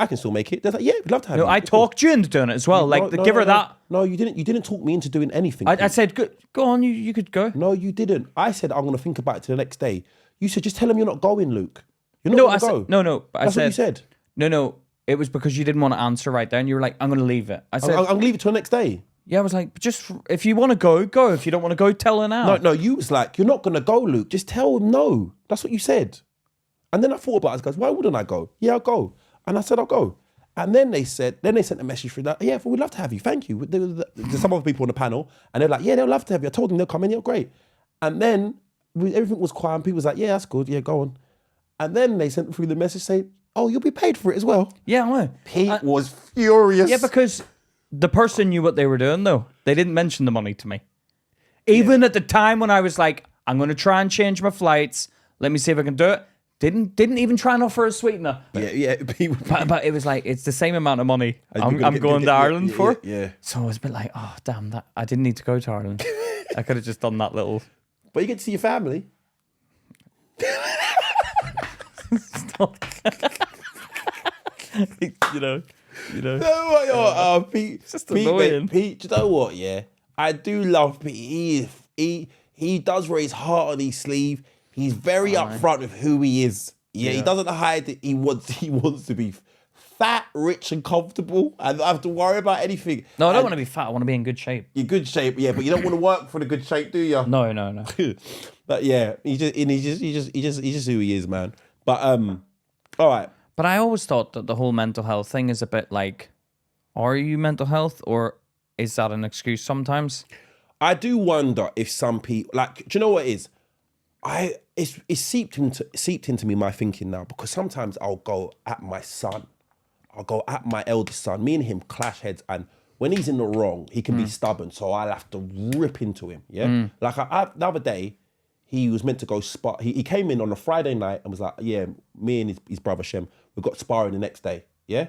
can still make it. They're like, yeah, we'd love to have you. No, I talked you into doing it as well. Like, give her that. No, you didn't. You didn't talk me into doing anything. I said, go on, you could go. No, you didn't. I said, I'm going to think about it till the next day. You said, just tell him you're not going, Luke. You're not going to go. No. That's what you said. No. It was because you didn't want to answer right there, and you were like, I'm going to leave it. I said, I'm going to leave it till the next day. Yeah, I was like, just if you want to go, go. If you don't want to go, tell her now. No, you was like, you're not going to go, Luke. Just tell him no. That's what you said. And then I thought about it. I goes, why wouldn't I go? Yeah, I'll go. And I said, I'll go. And then they sent a message through that. Yeah, we'd love to have you. Thank you. There's some other people on the panel, and they're like, yeah, they'll love to have you. I told them they'll come in. Yeah, great. And then everything was quiet. And people was like, yeah, that's good. Yeah, go on. And then they sent through the message saying, oh, you'll be paid for it as well. Yeah, I know. Pete was furious. Yeah, because the person knew what they were doing, though. They didn't mention the money to me. Even at the time when I was like, I'm going to try and change my flights. Let me see if I can do it. Didn't even try and offer a sweetener. Yeah. But it was like, it's the same amount of money I'm going to Ireland for. Yeah. So I was a bit like, oh, damn, that I didn't need to go to Ireland. I could have just done that little... But you get to see your family. Stop. you know. Pete, It's just annoying. Pete, you know what? Yeah, I do love Pete. He does wear his heart on his sleeve. He's very upfront with who he is. Yeah, he doesn't hide it. He wants to be fat, rich, and comfortable, and not have to worry about anything. No, I don't want to be fat. I want to be in good shape. You're good shape, yeah, but you don't want to work for the good shape, do you? No. But yeah, he's just who he is, man. But all right. But I always thought that the whole mental health thing is a bit like, are you mental health, or is that an excuse sometimes? I do wonder if some people, like, do you know what it is? It's seeped into me, my thinking now, because sometimes I'll go at my son. I'll go at my eldest son. Me and him clash heads, and when he's in the wrong, he can be stubborn, so I'll have to rip into him, yeah? Like, the other day, he was meant to go spar. He came in on a Friday night and was like, yeah, me and his brother Shem, we got sparring the next day, yeah?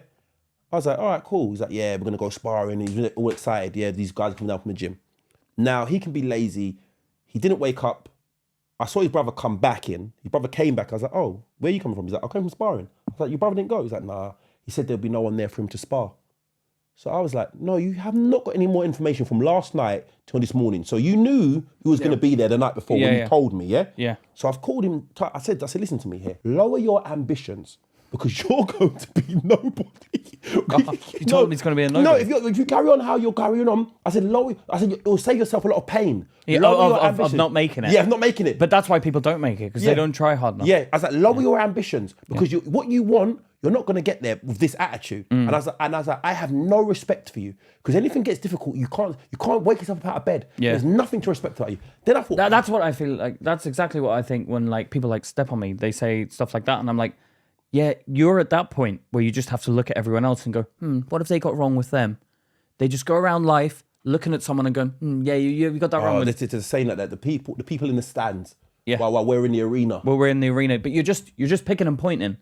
I was like, all right, cool. He's like, yeah, we're going to go sparring. He's all excited. Yeah, these guys are coming down from the gym. Now, he can be lazy. He didn't wake up. I saw his brother come back in. His brother came back. I was like, oh, where are you coming from? He's like, I came from sparring. I was like, your brother didn't go? He's like, nah. He said there'll be no one there for him to spar. So I was like, no, you have not got any more information from last night till this morning. So you knew he was going to be there the night before when you told me, yeah? Yeah. So I've called him. I said, listen to me here. Lower your ambitions because you're going to be nobody. You told him he's going to be a nobody. No, if you carry on how you're carrying on, I said, you'll save yourself a lot of pain. Yeah, of not making it. Yeah, of not making it. But that's why people don't make it, because they don't try hard enough. Yeah, I was like, lower your ambitions because what you want, you're not going to get there with this attitude. And I was like, I have no respect for you because anything gets difficult, you can't wake yourself up out of bed. Yeah. There's nothing to respect about you. Then I thought that's what I feel like. That's exactly what I think when like people like step on me. They say stuff like that, and I'm like, yeah, you're at that point where you just have to look at everyone else and go, what have they got wrong with them? They just go around life looking at someone and going, yeah, you got that wrong. They're saying like that. The people in the stands. Yeah. While we're in the arena. Well, we're in the arena, but you're just picking and pointing.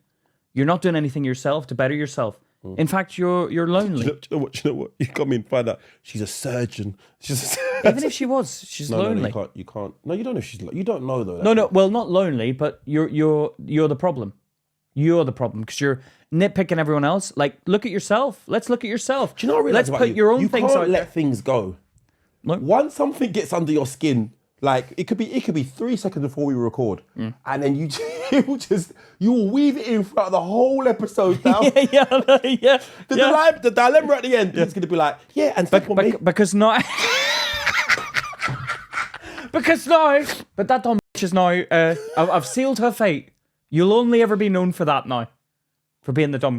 You're not doing anything yourself to better yourself. In fact, you're lonely. Do you know what? You come in, find out she's a surgeon. Even if she was, she's lonely. No, you can't. No, you don't know if she's. You don't know though. No. Well, not lonely, but you're the problem. You're the problem because you're nitpicking everyone else. Like, look at yourself. Let's look at yourself. Do you know what I realize Let's put your own things out. You can't let things go. No. Once something gets under your skin, like it could be 3 seconds before we record, and then you will weave it in throughout the whole episode now. yeah. The dilemma at the end is going to be like, and because not. Because now, but that dumb bitch is now. I've sealed her fate. You'll only ever be known for that now, for being the dumb.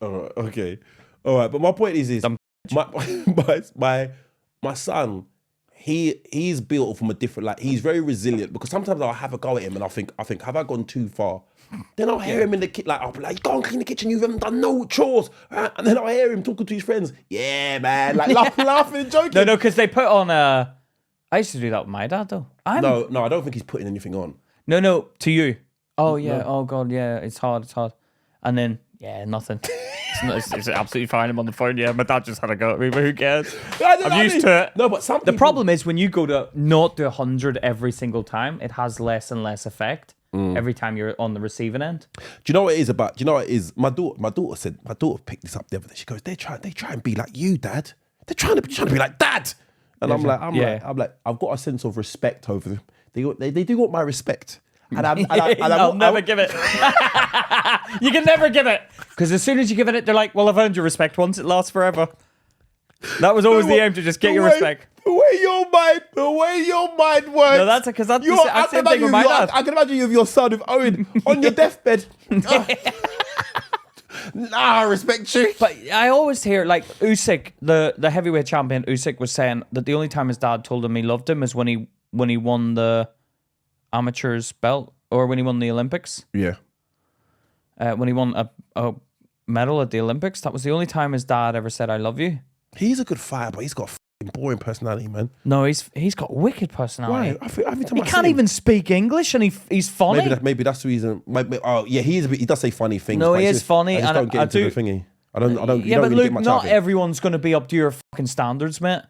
All right, okay, all right. But my point is my son, he's built from a different. Like he's very resilient because sometimes I'll have a go at him and I think have I gone too far? Then I'll hear him in the kitchen, like I'll be like, go and clean the kitchen. You haven't done no chores, and then I'll hear him talking to his friends. Yeah, man, like laughing and joking. No, because they put on. I used to do that with my dad though. No, I don't think he's putting anything on. No, to you. Oh yeah. No. Oh god. Yeah. It's hard. And then nothing. It's absolutely fine. I'm on the phone. Yeah, my dad just had a go at me, but who cares? I'm used to it. No, but the problem is when you go to not do 100 every single time, it has less and less effect. every time you're on the receiving end. Do you know what it is about? Do you know what it is? My daughter picked this up the other day. She goes, they try and be like you, Dad. They're trying to be like Dad. And I'm like, I've got a sense of respect over them. They do want my respect. And I'll never give it. You can never give it. Because as soon as you give it, they're like, well, I've earned your respect once. It lasts forever. That was always the aim, to just get your respect. The way your mind works. No, that's because that's the same thing with my dad. I can imagine you with your son, with Owen, on your deathbed. I respect you. But I always hear, like, Usyk, the heavyweight champion, Usyk was saying that the only time his dad told him he loved him is when he won the amateurs belt, or when he won the Olympics. Yeah. When he won a medal at the Olympics, that was the only time his dad ever said, I love you. He's a good fighter, but he's got a boring personality, man. No, he's got wicked personality. Why? Every time he can't even speak English, and he's funny. Maybe that's the reason. He is. He does say funny things. No, he is funny. I just don't get into the thingy. I don't. Yeah, but Luke, not everyone's going to be up to your fucking standards, mate.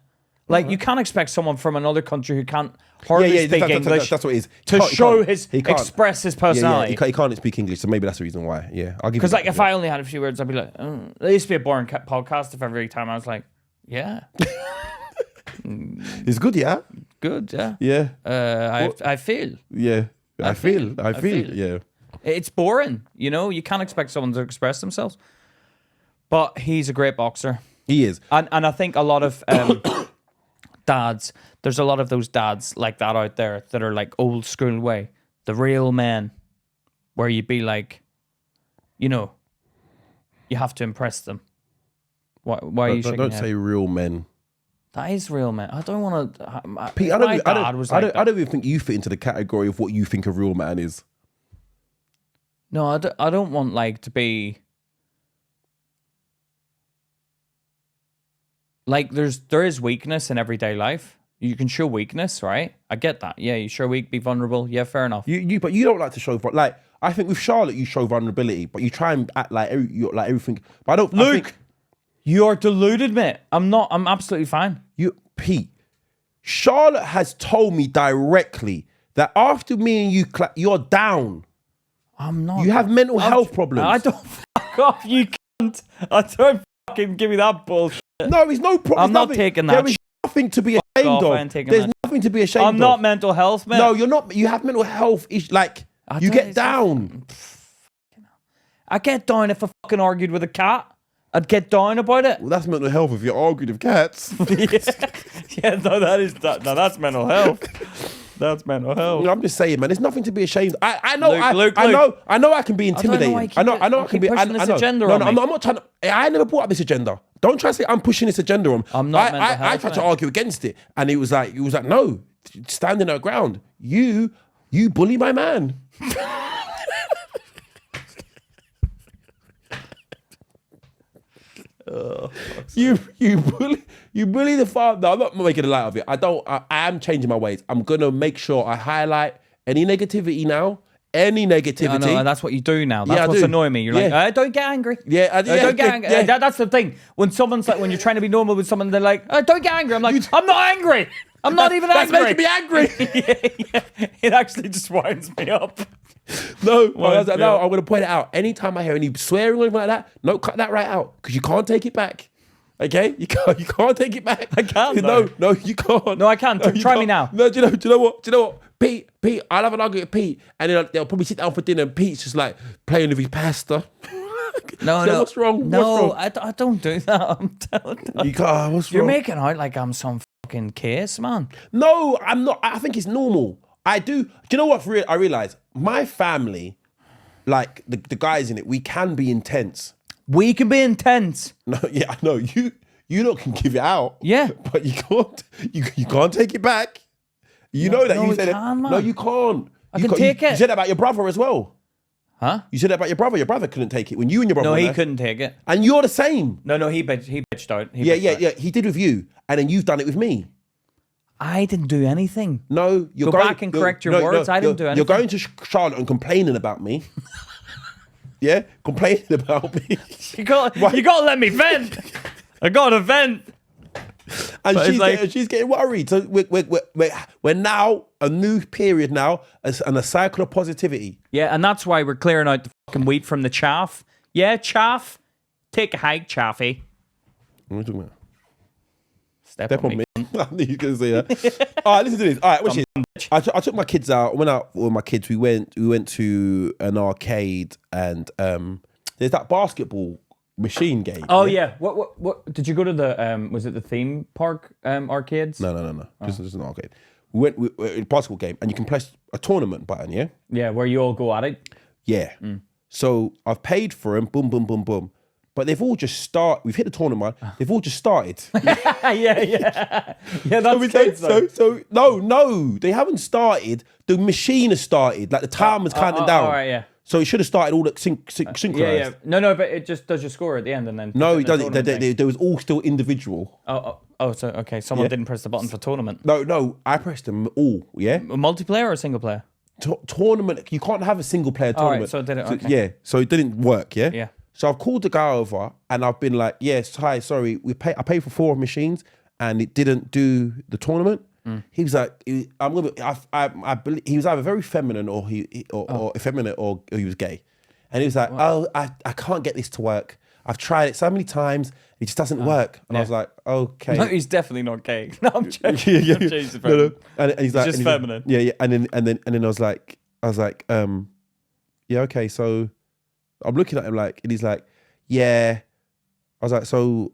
Like, you can't expect someone from another country who can't hardly speak English. That's what it is. To express his personality. He can't speak English, so maybe that's the reason why. Yeah, I'll give. Because like, if I only had a few words, I'd be like, it used to be a boring podcast. If every time I was like, yeah. It's good, yeah. Good, yeah. Yeah. I feel. Yeah. I feel. Yeah. It's boring, you know. You can't expect someone to express themselves. But he's a great boxer. He is, and I think a lot of dads. There's a lot of those dads like that out there that are like old school way, the real men, where you'd be like, you know, you have to impress them. Why are you shaking your head? Don't say real men. That is real, man. I don't want to. Pete, I don't even think you fit into the category of what you think a real man is. No, I don't want like to be like there is weakness in everyday life. You can show weakness, right? I get that. Yeah, you show weak, be vulnerable. Yeah, fair enough. But you don't like to show like. I think with Charlotte you show vulnerability, but you try and act like everything. But I don't. Luke. You're deluded, mate. I'm not. I'm absolutely fine. Pete, Charlotte has told me directly that after me and you, you're down. I'm not. You have mental health problems. I don't. Fuck off, you cunt. I don't fucking give me that bullshit. No, it's no problem. I'm not taking that. There is nothing to be ashamed of. There's nothing to be ashamed of. I'm not mental health, man. No, you're not. You have mental health. Like, you get down. I get down if I fucking argued with a cat. I'd get down about it. Well, that's mental health if you're arguing with cats. Yeah, no, that's mental health. That's mental health. I'm just saying, man. There's nothing to be ashamed. I know. Luke. I know. I can be intimidating. I know. I can be. Pushing this agenda no, on me. I'm not trying to. I never brought up this agenda. Don't try to say I'm pushing this agenda on. I'm not mental health. I tried to argue against it, and he was like, no, standing our ground. You bully my man. You bully the father. No, I'm not making a light of it. I am changing my ways. I'm gonna make sure I highlight any negativity now. Any negativity. Yeah, I know, that's what you do now. That's what's annoying me. You're like, don't get angry. Yeah, don't get angry. Yeah. That's the thing. When someone's like, when you're trying to be normal with someone, they're like, don't get angry. I'm like, I'm not angry. I'm not even angry. That's making me angry. Yeah. It actually just winds me up. No, I'm going to point it out. Anytime I hear any swearing or anything like that, no, cut that right out because you can't take it back. Okay, you can't take it back. I can't. No, you can't. No, I can't. Try me now. No, do you know what? Pete, I'll have an argument with Pete, and then they'll probably sit down for dinner, and Pete's just like playing with his pasta. No. What's wrong? No, I don't do that. I'm telling you. You can't. What's wrong? You're making out like I'm some fucking case, man. No, I'm not. I think it's normal. I do. Do you know what? I realize my family, like the guys in it, we can be intense. We can be intense. No, yeah, I know. You lot can give it out. Yeah, but you can't. You can't take it back. You know that. You said it. Man. No, you can't. I can take it. You said that about your brother as well. Huh? You said that about your brother. Your brother couldn't take it when you and your brother. No, were he there. couldn't take it. And you're the same. No, he bitched out. Yeah. He did with you, and then you've done it with me. I didn't do anything. No, Go back and correct your words. I didn't do anything. You're going to Charlotte and complaining about me. Yeah, complaining about me. You got to let me vent. I got to vent. And But it's she's getting worried. So we're now a new period now, and a cycle of positivity. Yeah, and that's why we're clearing out the fucking wheat from the chaff. Yeah, chaff. Take a hike, chaffy. What are you talking about? Step on me. I knew you were going to say that. All right, listen to this. All right, watch this. I took my kids out. Went out with my kids. We went to an arcade, and there's that basketball machine game. Oh yeah. What did you go to the was it the theme park arcades? No. Just an arcade. We went a basketball game, and you can press a tournament button. Yeah. Yeah, where you all go at it. Yeah. So I've paid for them. Boom, boom, boom, boom. But they've all just started. We've hit the tournament. They've all just started. yeah. That's kids, so no, they haven't started. The machine has started. Like the time was counting down. All right, yeah. So it should have started all at synchronized. Yeah. No, but it just does your score at the end and then. No, it doesn't. There was all still individual. So okay, someone didn't press the button for tournament. No, I pressed them all. Yeah. A multiplayer or a single player? Tournament. You can't have a single player tournament. Right, so it didn't. Okay. Yeah. So it didn't work. Yeah. Yeah. So I've called the guy over and I've been like, yes, hi, sorry, I paid for 4 machines and it didn't do the tournament. He was like, I believe he was either very feminine or effeminate or he was gay, and he was like, I can't get this to work. I've tried it so many times, it just doesn't work. And I was like, okay, no, he's definitely not gay. No, I'm joking. yeah. No. And he's like, just feminine. Yeah, and then I was like, yeah, okay, so. I'm looking at him like, and he's like, yeah. I was like, so,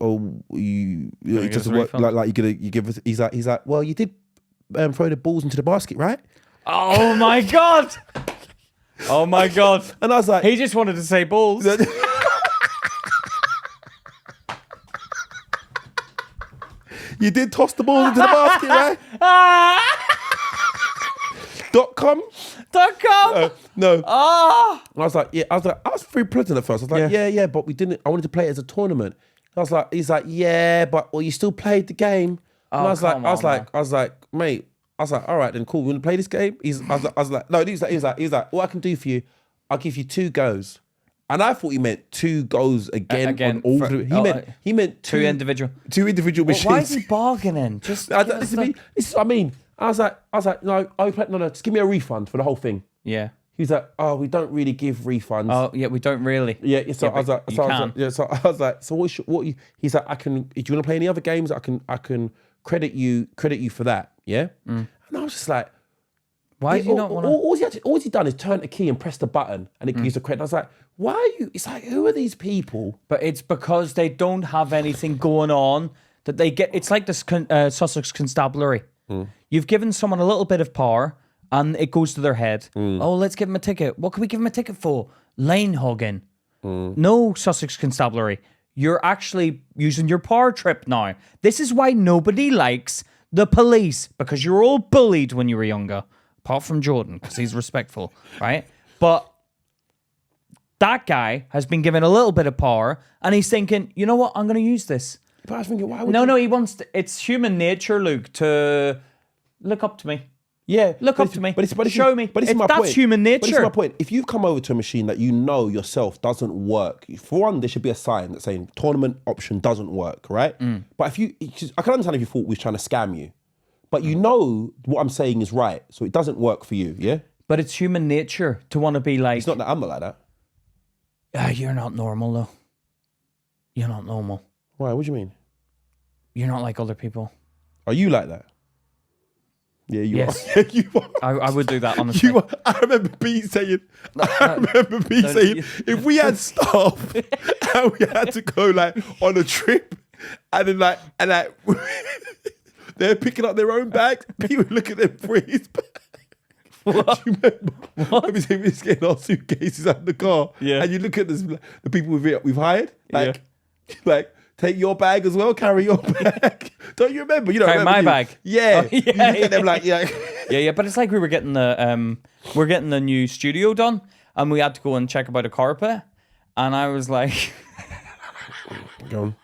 it doesn't work. Like you give us. He's like, well, you did throw the balls into the basket, right? Oh my god! Oh my god! And I was like, he just wanted to say balls. You did toss the balls into the basket, right? .com? No. Ah! I was like, I was very pleasant at first. I was like, yeah, but we didn't. I wanted to play it as a tournament. I was like, he's like, yeah, but you still played the game. And I was like, mate. I was like, all right, then cool. You want to play this game? I was like, no. He was like, what I can do for you, I'll give you 2 goes. And I thouut he meant 2 goes again on all. He meant 2 individual machines. Why is he bargaining? This is what I mean. I was like, no, just give me a refund for the whole thing. Yeah. He was like, oh, we don't really give refunds. Oh, yeah, we don't really. Yeah, so I was like, he's like, do you want to play any other games? I can credit you for that. Yeah. And I was just like, why do you not want to? All he done is turn the key and press the button and it gives a credit. I was like, why are you? It's like, who are these people? But it's because they don't have anything going on that they get. It's like this Sussex Constabulary. You've given someone a little bit of power and it goes to their head. Oh, let's give him a ticket. What can we give him a ticket for? Lane hogging. No, Sussex Constabulary. You're actually using your power trip now. This is why nobody likes the police, because you're all bullied when you were younger. Apart from Jordan, because he's respectful, right? But that guy has been given a little bit of power and he's thinking, you know what? I'm going to use this. But I was thinking, why would No, he wants to, it's human nature, Luke, to look up to me. Yeah. Look up to me. Show me. But this is my point. That's human nature. But this is my point. If you've come over to a machine that you know yourself doesn't work, for one, there should be a sign that's saying tournament option doesn't work, right? But I can understand if you thought we was trying to scam you. But you know what I'm saying is right, so it doesn't work for you, yeah? But it's human nature to want to be like... It's not that I'm not like that. You're not normal, though. You're not normal. Why? What do you mean? You're not like other people. Are you like that? Yeah, you Yes. are. Yeah, you are. I would do that, honestly. I remember Pete saying, if we had staff and we had to go like on a trip and then they're picking up their own bags, Pete would look at them for his bag. What? Do you remember? What? Let me say, we're getting our suitcases out of the car. Yeah. And you look at the people we've hired, like, take your bag as well, carry your bag. Don't you remember? You don't Carry remember my bag. Yeah. Oh, yeah, You look at them like, yeah. Yeah, but it's like we were getting the new studio done and we had to go and check about a carpet and I was like Go on.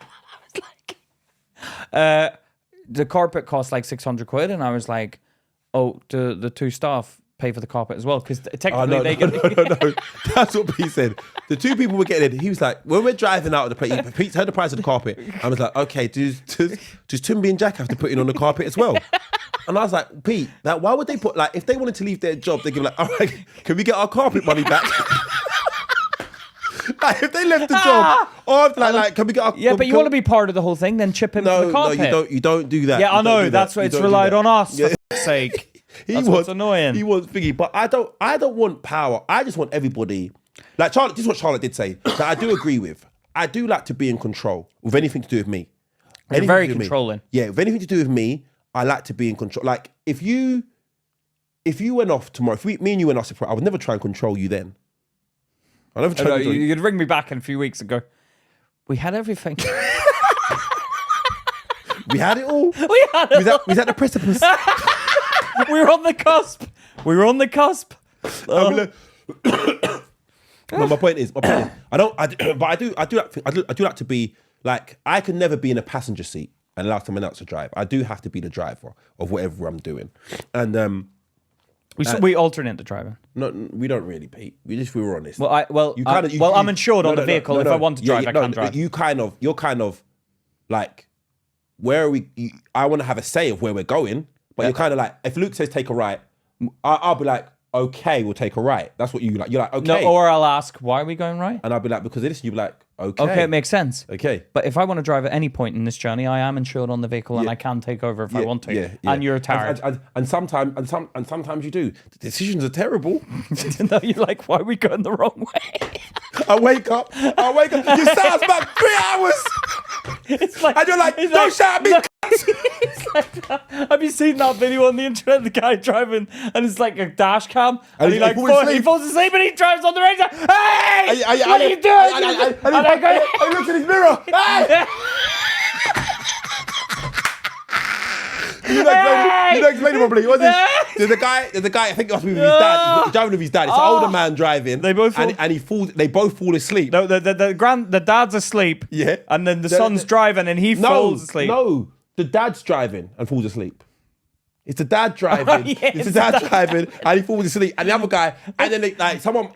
the carpet cost like 600 quid and I was like, oh, the 2 staff, pay for the carpet as well because Oh, technically no, they no, get. no. That's what Pete said. The two people were getting in. He was like, when we're driving out of the place, Pete heard the price of the carpet. I was like, okay, does Tumby and Jack have to put in on the carpet as well? And I was like, Pete, like, why would they put, like, if they wanted to leave their job, they give like, all right, can we get our carpet money back? Like, if they left the job, or like, can we get our? Yeah, but you want to be part of the whole thing, then chip in for the carpet. No, you don't do that. Yeah, I You don't know. do That's that. why You it's don't do relied that. on us. Yeah. For fuck's sake. He That's was what's annoying. He was thingy, but I don't want power. I just want everybody. Like Charlotte, this is what Charlotte did say that I do agree with. I do like to be in control with anything to do with me. You're Anything very to do with me. controlling. Yeah, with anything to do with me, I like to be in control. Like if you went off tomorrow, if me and you went off separate, I would never try and control you then. I never try to control you. You'd ring me back in a few weeks and go, we had everything. We had it all. We had it all. We was at the precipice. We were on the cusp. We were on the cusp. No, my point is, I do like to be like, I can never be in a passenger seat and allow someone else to drive. I do have to be the driver of whatever I'm doing. And we alternate the driving. no, we don't really, Pete. We were honest. Well, I'm insured on the vehicle. If I want to drive, I can drive. You're kind of like, where are we? I want to have a say of where we're going, but you're kind of like, if Luke says take a right, I'll be like, okay, we'll take a right. That's what you like. You're like, okay. No, or I'll ask, why are we going right? And I'll be like, because of this. You'll be like, okay. Okay, it makes sense. Okay. But if I want to drive at any point in this journey, I am insured on the vehicle and I can take over if I want to. Yeah. And you're tired. And sometimes you do. The decisions are terrible. No, you're like, why are we going the wrong way? I wake up. You sat us back 3 hours. It's like, And you're like, don't shout at me. It's like that. Have you seen that video on the internet? The guy driving and it's like a dash cam, and he falls asleep and he drives on the road. Hey, what are you doing? And he looks in his mirror. Hey! You don't explain it properly. What's this? There's a guy. I think it must be with his dad. He's driving with his dad. It's an older man driving. They both fall- and he falls. They both fall asleep. No, the dad's asleep. Yeah. And then the son's driving and he falls asleep. No, the dad's driving and falls asleep. It's the dad driving. Oh, yes. It's the dad driving and he falls asleep. And the other guy, and then he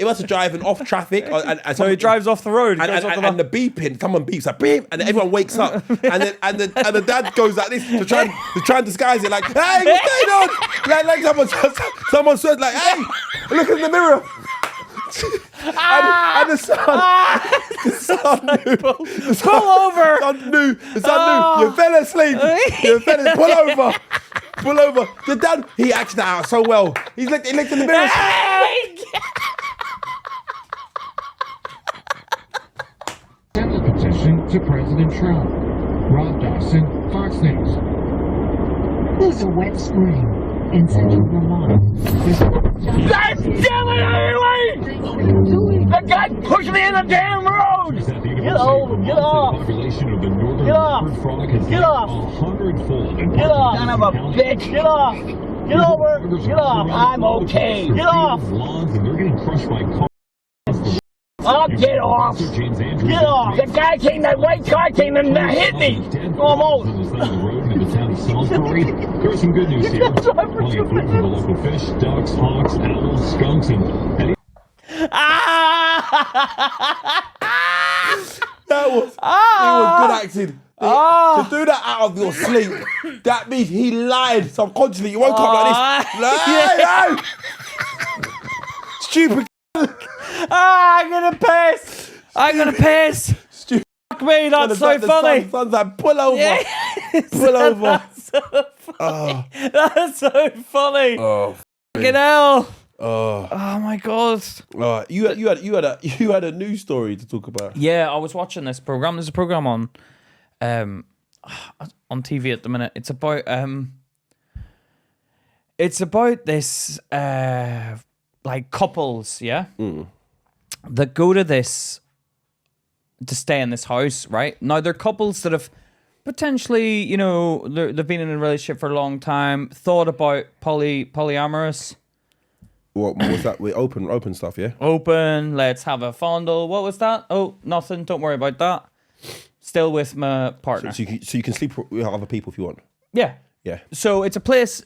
must have driving off traffic. And So he drives off the road. And the beeping, someone beeps like beep, and then everyone wakes up, and the dad goes like this to try and disguise it, like, hey, what's going on? Like someone said, like, hey, look in the mirror. And the son knew. Pull over. The son knew. You fell asleep. Pull over. The dad, he acted that out so well. He looked in the mirror. Send the petition to President Trump. Rob Dawson, Fox News. There's a wet spring in central Vermont. God damn it, Haley! The guy pushed me in the damn road! Get over, get off! Get off! Get off! 100-fold. Get off! Son of a bitch! Get off! Get over! Get off! I'm okay! Get off! Lawns and they're getting crushed by cars. Oh, get off! Get off! The guy came, that white car came and hit me! Almost! There's some good news here. Plenty of food for the local fish, ducks, hawks, owls, skunks, and It was good acting. To do that out of your sleep, that means he lied subconsciously. You woke up like this. Stupid. I'm gonna piss. Stupid. Fuck me, that's so funny. Son's like, pull over. Pull over. That's so funny. That's so funny. Oh, Fucking hell. oh. Oh my god. You had a news story to talk about. Yeah, I was watching this program. There's a program on TV at the minute. It's about this like couples, yeah, that go to this to stay in this house, right? Now they're couples that have potentially, you know, they've been in a relationship for a long time, thought about polyamorous. What was that? With open stuff, yeah. Open, let's have a fondle. What was that? Oh, nothing. Don't worry about that. Still with my partner. So you can sleep with other people if you want. Yeah. Yeah. So it's a place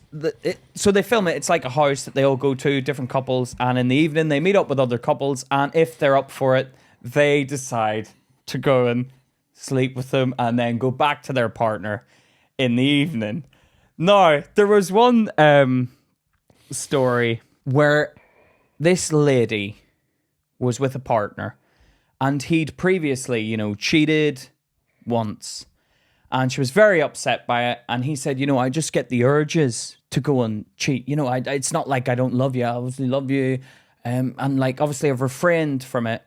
so they film it. It's like a house that they all go to, different couples, and in the evening they meet up with other couples, and if they're up for it, they decide to go and sleep with them and then go back to their partner in the evening. Now, there was one story where this lady was with a partner and he'd previously, cheated once. And she was very upset by it. And he said, I just get the urges to go and cheat. It's not like I don't love you. I obviously love you. And obviously I've refrained from it.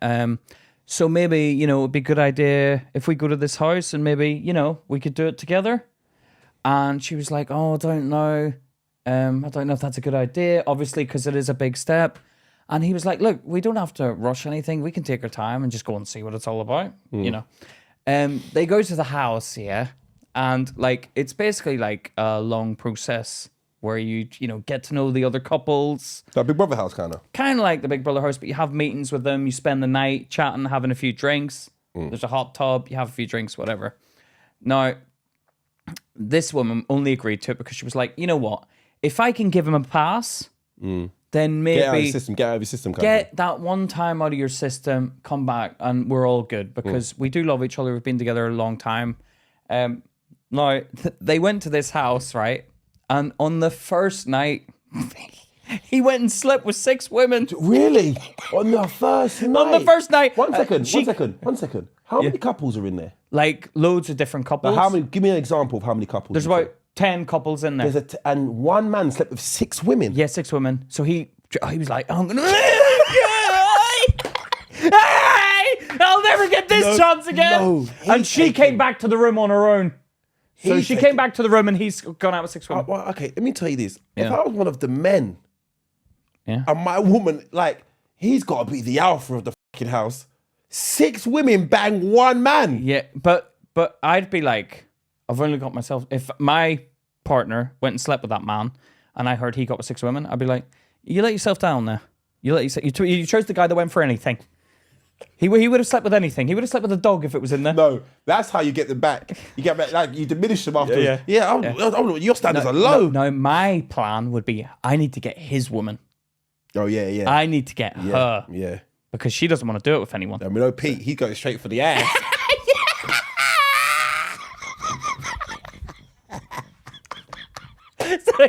So maybe, it'd be a good idea if we go to this house and maybe, we could do it together. And she was like, oh, I don't know. I don't know if that's a good idea, obviously, because it is a big step. And he was like, look, we don't have to rush anything. We can take our time and just go and see what it's all about, They go to the house, yeah. And it's basically like a long process where you get to know the other couples. That Big Brother house kind of. Kind of like the Big Brother house, but you have meetings with them. You spend the night chatting, having a few drinks. There's a hot tub. You have a few drinks, whatever. Now, this woman only agreed to it because she was like, you know what? If I can give him a pass, then maybe Get out of your system. Get that one time out of your system, come back, and we're all good because we do love each other. We've been together a long time. Now, they went to this house, right? And on the first night, he went and slept with 6 women. Really? On the first night? On the first night. One second. How many couples are in there? Loads of different couples. How many? Give me an example of how many couples. There's about 10 couples in there. And one man slept with 6 women. Yeah, 6 women. So he was like, I'm gonna. I'll never get this chance again. No, and she came back to the room on her own. So she came back to the room and he's gone out with 6 women. Well, okay, let me tell you this. Yeah. If I was one of the men, Yeah. and my woman, he's got to be the alpha of the fucking house. 6 women bang one man. Yeah, but I'd be like, I've only got myself. If my partner went and slept with that man, and I heard he got with 6 women, I'd be like, you let yourself down there. You chose the guy that went for anything. He would have slept with anything. He would have slept with a dog if it was in there. No, that's how you get them back. You get back, you diminish them afterwards. Your standards are low. No, my plan would be, I need to get his woman. Oh yeah. I need to get her. Yeah. Because she doesn't want to do it with anyone. I mean, Pete, he goes straight for the ass. I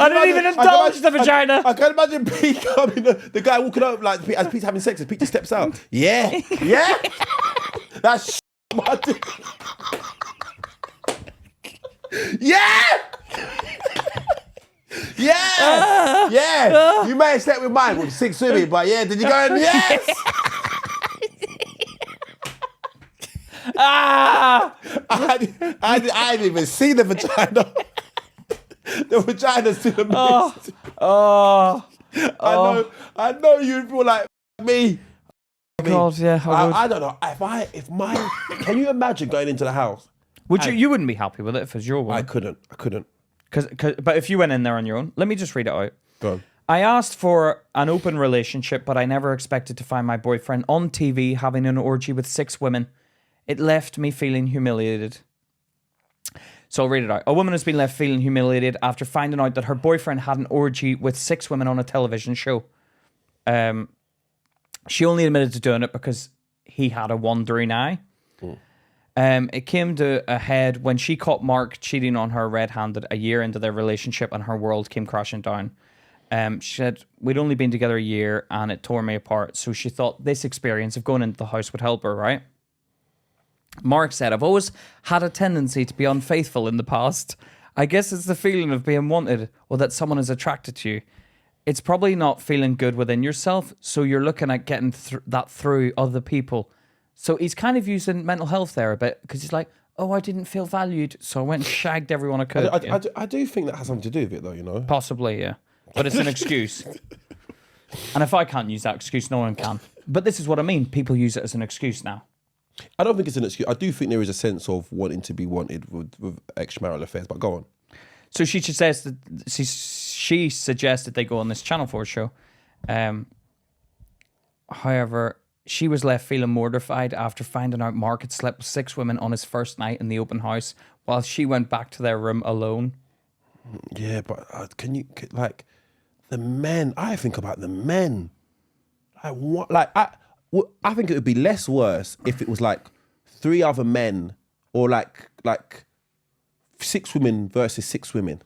didn't even indulge the vagina. I can imagine Pete coming, the guy walking up as Pete's having sex, as Pete just steps out. Yeah. That's my dick. Yeah. You may have slept with mine with 6 women, but did you go and yes? I didn't even see the vagina. The vagina's to the mist. I know you feel like me. God, yeah. I don't know. Can you imagine going into the house? Would you wouldn't be happy with it if it was your one? I couldn't. But if you went in there on your own, let me just read it out. Go on. I asked for an open relationship, but I never expected to find my boyfriend on TV having an orgy with 6 women. It left me feeling humiliated. So I'll read it out. A woman has been left feeling humiliated after finding out that her boyfriend had an orgy with 6 women on a television show. She only admitted to doing it because he had a wandering eye. It came to a head when she caught Mark cheating on her red-handed a year into their relationship, and her world came crashing down. She said, we'd only been together a year and it tore me apart. So she thought this experience of going into the house would help her, right? Mark said, I've always had a tendency to be unfaithful in the past. I guess it's the feeling of being wanted or that someone is attracted to you. It's probably not feeling good within yourself, so you're looking at getting that through other people. So he's kind of using mental health there a bit because he's like, oh, I didn't feel valued, so I went and shagged everyone I could. I do think that has something to do with it, though, Possibly, yeah. But it's an excuse. And if I can't use that excuse, no one can. But this is what I mean. People use it as an excuse now. I don't think it's an excuse. I do think there is a sense of wanting to be wanted with extramarital affairs, but go on. So she suggested they go on this Channel 4 show. However, she was left feeling mortified after finding out Mark had slept with 6 women on his first night in the open house while she went back to their room alone. Yeah, but like the men? I think about the men. I think it would be less worse if it was like 3 other men or like 6 women versus 6 women.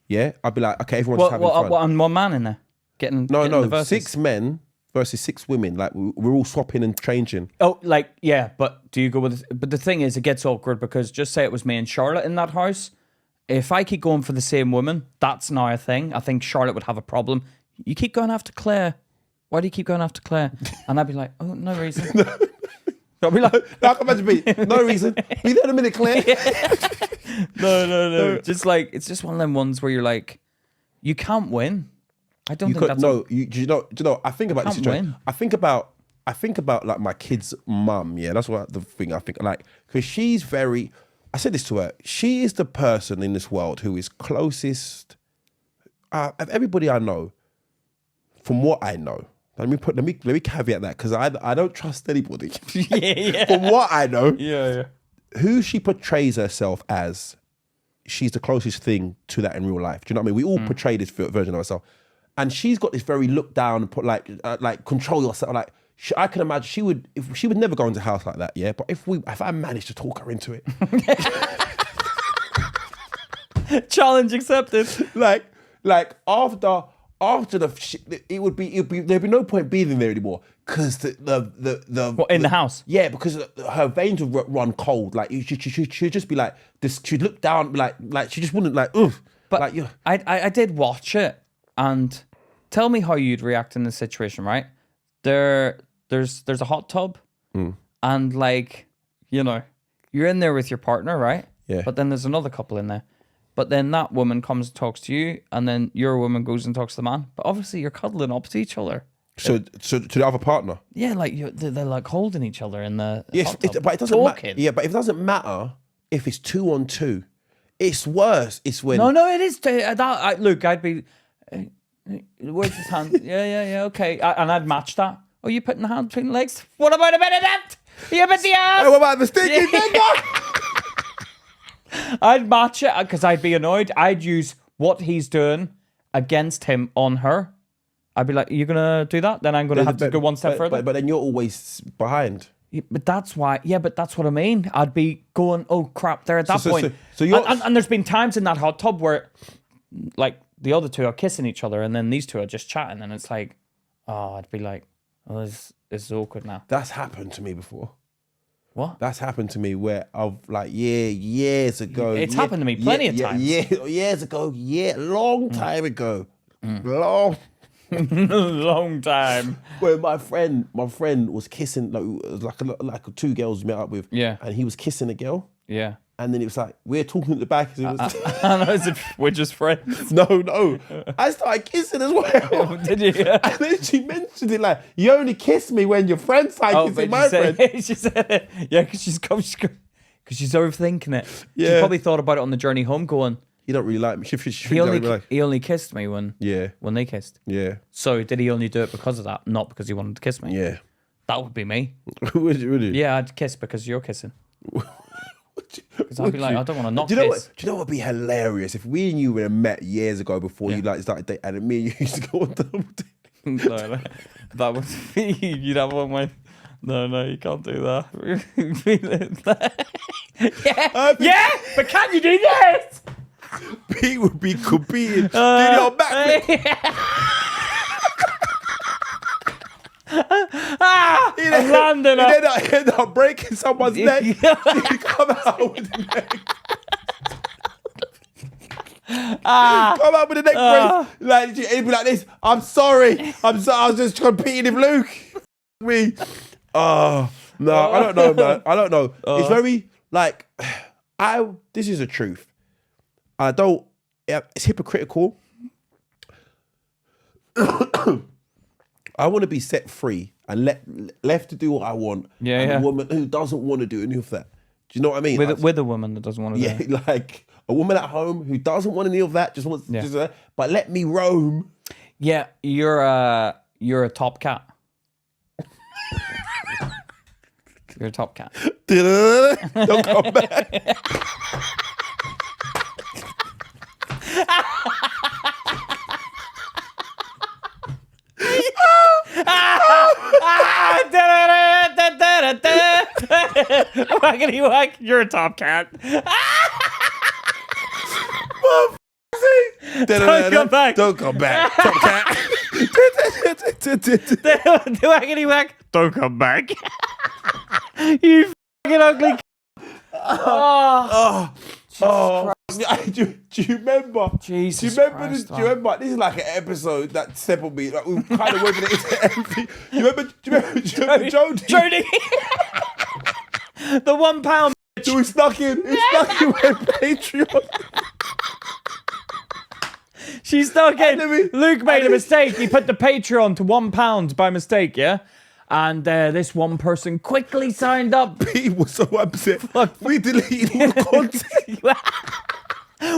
Yeah, I'd be like, okay, everyone's just having fun. What, and one man in there getting the No, verses? 6 men versus 6 women. Like we're all swapping and changing. Oh, like, yeah, but do you go with it? But the thing is, it gets awkward because just say it was me and Charlotte in that house. If I keep going for the same woman, that's now a thing. I think Charlotte would have a problem. You keep going after Claire. Why do you keep going after Claire? And I'd be like, oh, no reason. I'd be like, No, I can imagine me. No reason. Be there in a minute, Claire. no. Just like, it's just one of them ones where you're like, you can't win. I don't think that's do you know? I think about this Can't situation. win. I think about like my kid's mum. Yeah, that's what the thing I think. Like, because she's very. I said this to her. She is the person in this world who is closest of everybody I know. From what I know, let me caveat that because I don't trust anybody. yeah. From what I know, Yeah. who she portrays herself as, she's the closest thing to that in real life. Do you know what I mean? We all portray this version of ourselves, and she's got this very look down and put like control yourself. Like I can imagine she would never go into a house like that. Yeah, but if I managed to talk her into it, Challenge accepted. like after it would be there'd be no point being there anymore because the What, in the house? Yeah, because her veins would run cold. Like she'd just be like this. She'd look down, like she just wouldn't like. Ugh. But like, yeah. I did watch it, and tell me how you'd react in this situation, right? There's a hot tub, and like, you know, you're in there with your partner, right? Yeah. But then there's another couple in there. But then that woman comes and talks to you, and then your woman goes and talks to the man. But obviously you're cuddling up to each other. So to the other partner. Yeah, like they're like holding each other in the Yes, hot tub, but it doesn't matter. talking. Yeah, but it doesn't matter if it's 2 on 2. It's worse. It's when No, it is. Look, I'd be. Where's his hand? Yeah, okay. And I'd match that. Oh, you putting the hand between the legs? What about a bit of that? You bit the ass? Hey, what about the stinky finger? I'd match it because I'd be annoyed. I'd use what he's doing against him on her. I'd be like, "Are you gonna do that? Then I'm gonna have to go one step further." But then you're always behind. Yeah, but that's why. Yeah, but that's what I mean. I'd be going, "Oh crap!" There at that point. So you're and there's been times in that hot tub where, like, the other two are kissing each other, and then these two are just chatting, and it's like, oh, I'd be like, "Oh, this is awkward now." That's happened to me before. What? That's happened to me where I've like years ago. It's happened to me plenty of times. Years ago. Long time ago. Long. Long time. Where my friend was kissing like 2 girls we met up with. Yeah. And he was kissing a girl. Yeah. And then it was like we're talking at the back. As it was, I know, as if we're just friends. no. I started kissing as well. Did you? And then she mentioned it like, you only kiss me when your friends start kissing my friend. She said it. Yeah, because she's overthinking it. She Yeah. probably thought about it on the journey home going, He don't really like me. he only kissed me when they kissed. Yeah. So did he only do it because of that? Not because he wanted to kiss me? Yeah. That would be me. Would you? Yeah, I'd kiss because you're kissing. Because I'd be like, I don't want to not Do you know kiss. what? Do you know what would be hilarious if we and you would have met years ago before you like started dating, and me and you used to go on double date? No, that would be, you'd have one way. No, you can't do that. yeah, but can you do this? Pete would be competing. Doing your backflip. I'm landing up. He ended up breaking someone's neck. He'd come out with the neck. Come out with the neck brace. Like, he'd be like this. I'm sorry. I was just competing with Luke. Me. Oh, no, I don't know, man. I don't know. It's very, like, this is the truth. It's hypocritical. I want to be set free and left to do what I want. Yeah, and yeah. a woman who doesn't want to do any of that. Do you know what I mean? With a woman that doesn't want to do it. Yeah, like a woman at home who doesn't want any of that, just wants but let me roam. Yeah, you're a top cat. You're a top cat. Don't come back. Waggity whack, you're a top cat. Don't come back. Don't come back. Top cat. Waggity whack, don't come back. You fucking ugly. Oh, Do you remember? Jesus do you remember? Christ, Do you remember? This is like an episode that settled me. Like we've kind of woven it into everything. Do you remember Jodie? Jodie. The £1. So we snuck in. We snuck in with Patreon. She stuck in. Enemy. Luke made a mistake. He put the Patreon to £1 by mistake, yeah? And this one person quickly signed up. He was so upset. We deleted all the content.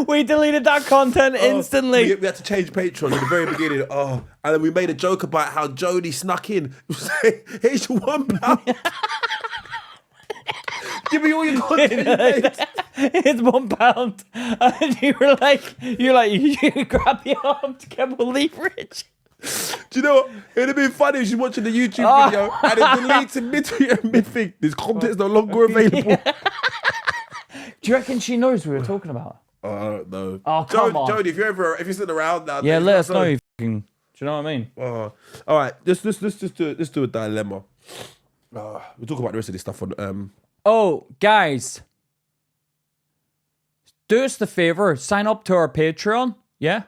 We deleted that content instantly. We had to change Patreon at the very beginning. And then we made a joke about how Jodie snuck in. Here's your £1. Give me all your content. It's £1. And you grab your arm to get more leverage. Do you know what? It would have been funny if she's watching the YouTube video and it deletes in mid-thing. This content's no longer available. Do you reckon she knows we were talking about? I don't know. Oh, come on. Jodie, if you're sitting around now, Yeah, let us know. Do you know what I mean? All right, let's do a dilemma. We'll talk about the rest of this stuff on. Oh, guys, do us the favor, sign up to our Patreon. Yeah,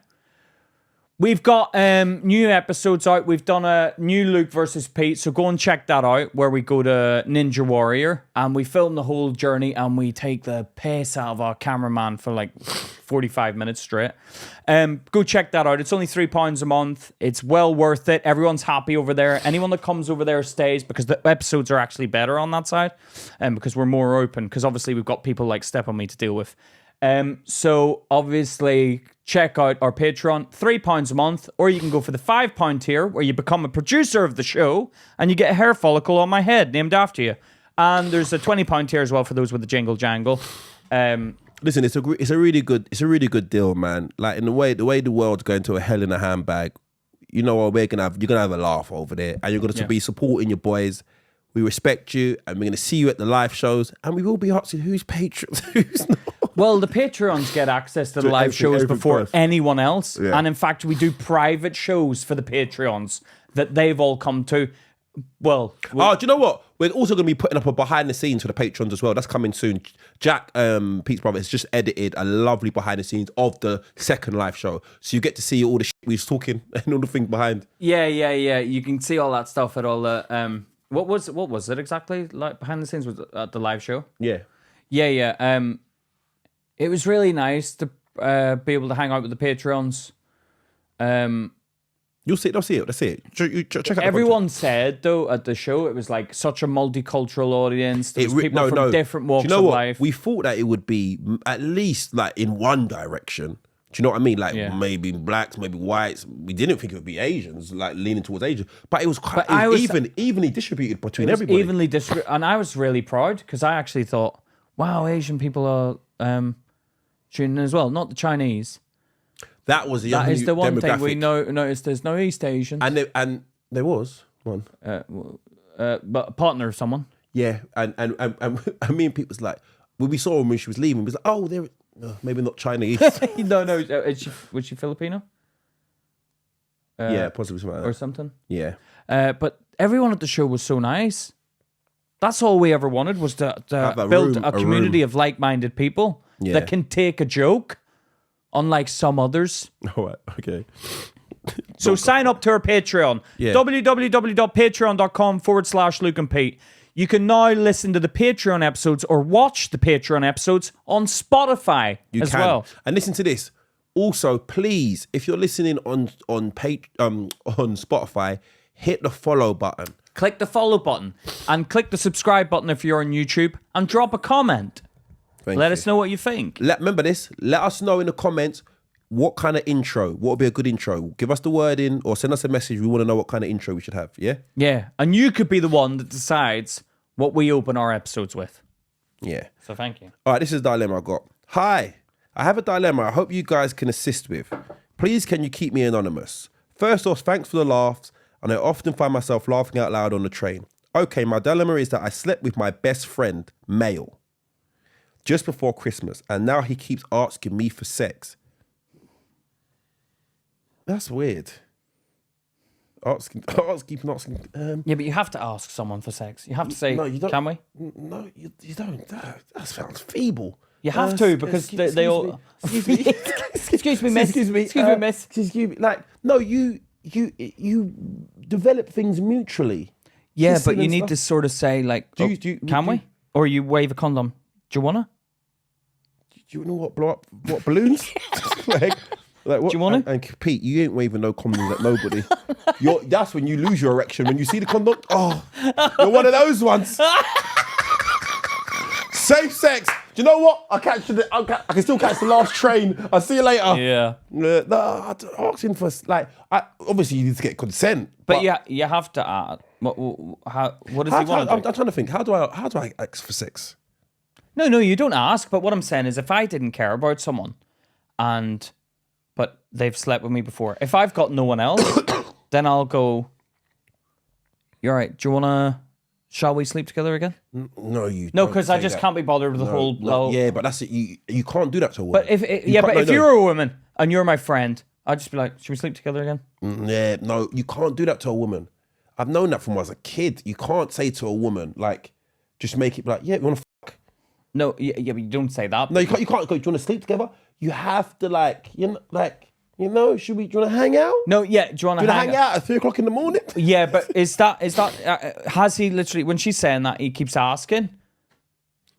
we've got new episodes out. We've done a new Luke versus Pete, so go and check that out. Where we go to Ninja Warrior and we film the whole journey, and we take the piss out of our cameraman for like 45 minutes straight. Go check that out. It's only £3 a month. It's well worth it. Everyone's happy over there. Anyone that comes over there stays, because the episodes are actually better on that side, and because we're more open, because obviously we've got people like Step on Me to deal with. So obviously check out our Patreon, £3 a month, or you can go for the £5 tier where you become a producer of the show and you get a hair follicle on my head named after you. And there's a £20 tier as well for those with the jingle jangle. Listen, it's a really good deal, man. Like in the way the world's going to a hell in a handbag. You know what? You're gonna have a laugh over there, and you're gonna be supporting your boys. We respect you, and we're gonna see you at the live shows, and we will be asking who's patrons, who's not. Well, the Patreons get access to the live shows before anyone else. Yeah. And in fact, we do private shows for the Patreons that they've all come to. Well, do you know what? We're also going to be putting up a behind the scenes for the patrons as well. That's coming soon. Jack, Pete's brother, has just edited a lovely behind the scenes of the second live show, so you get to see all the shit we was talking and all the things behind. Yeah. You can see all that stuff at all the what was it exactly like behind the scenes? Was it at the live show? Yeah. It was really nice to be able to hang out with the Patreons. They'll see it. Check out Everyone said, though, at the show, it was like such a multicultural audience. There was people from different walks of life. We thought that it would be at least like in one direction. Do you know what I mean? Like maybe blacks, maybe whites. We didn't think it would be Asians, like leaning towards Asia. But it was quite evenly distributed between everybody. Evenly distributed. And I was really proud because I actually thought, wow, Asian people are tuning in as well. Not the Chinese. That was the That is the one thing we noticed. There's no East Asians. And there was one. But a partner of someone. Yeah, and me and Pete was like, when we saw her when she was leaving, we was like, oh, they're maybe not Chinese. No. Was she Filipino? Yeah, possibly something like that. Or something. Yeah. But everyone at the show was so nice. That's all we ever wanted, was to build a community of like-minded people that can take a joke. Unlike some others. All right, okay. So sign up to our Patreon. Yeah. www.patreon.com/Luke and Pete. You can now listen to the Patreon episodes or watch the Patreon episodes on Spotify as well. And listen to this. Also, please, if you're listening on Spotify, hit the follow button. Click the follow button and click the subscribe button if you're on YouTube and drop a comment. Let us know what you think. Remember this. Let us know in the comments what kind of intro. What would be a good intro? Give us the wording or send us a message. We want to know what kind of intro we should have. Yeah? Yeah. And you could be the one that decides what we open our episodes with. Yeah. So thank you. All right, this is the dilemma I got. Hi, I have a dilemma I hope you guys can assist with. Please, can you keep me anonymous? First off, thanks for the laughs, and I often find myself laughing out loud on the train. Okay, my dilemma is that I slept with my best friend, male, just before Christmas, and now he keeps asking me for sex. That's weird. Keep asking. Yeah, but you have to ask someone for sex. You have to say, No, you don't. can we? No, you don't. That sounds feeble. You have to, because they all... Excuse me. Excuse me, miss. Excuse me. Excuse me, miss. Excuse me. Like, no, you develop things mutually. Yeah, Kissing but you and need stuff. to sort of say, like, Do oh, you- can we? Or you wave a condom. Do you want to? Do you know what blow up? What balloons? like what? Do you want to? And Pete, you ain't waving no condoms at nobody. That's when you lose your erection. When you see the condom, oh, you're one of those ones. Safe sex. Do you know what? I can still catch the last train. I'll see you later. Yeah. No, asking for obviously you need to get consent. But yeah, you have to ask. What does he want? I'm trying to think. How do I ask for sex? No, you don't ask. But what I'm saying is, if I didn't care about someone, but they've slept with me before, if I've got no one else, then I'll go. You're right. Do you wanna? Shall we sleep together again? No, you. No, don't because I say just that. can't be bothered with the whole. No, yeah, but that's it. You can't do that to a woman. But if you're a woman and you're my friend, I'd just be like, should we sleep together again? Yeah, no, you can't do that to a woman. I've known that from when I was a kid. You can't say to a woman like, just make it like, yeah, you want to fuck? No, yeah, but you don't say that. No, you can't. You can't go. Do you want to sleep together? You have to like, should we? Do you want to hang out? No, yeah. Do you want to hang out at 3 o'clock in the morning? Yeah, but is that has he literally, when she's saying that, he keeps asking?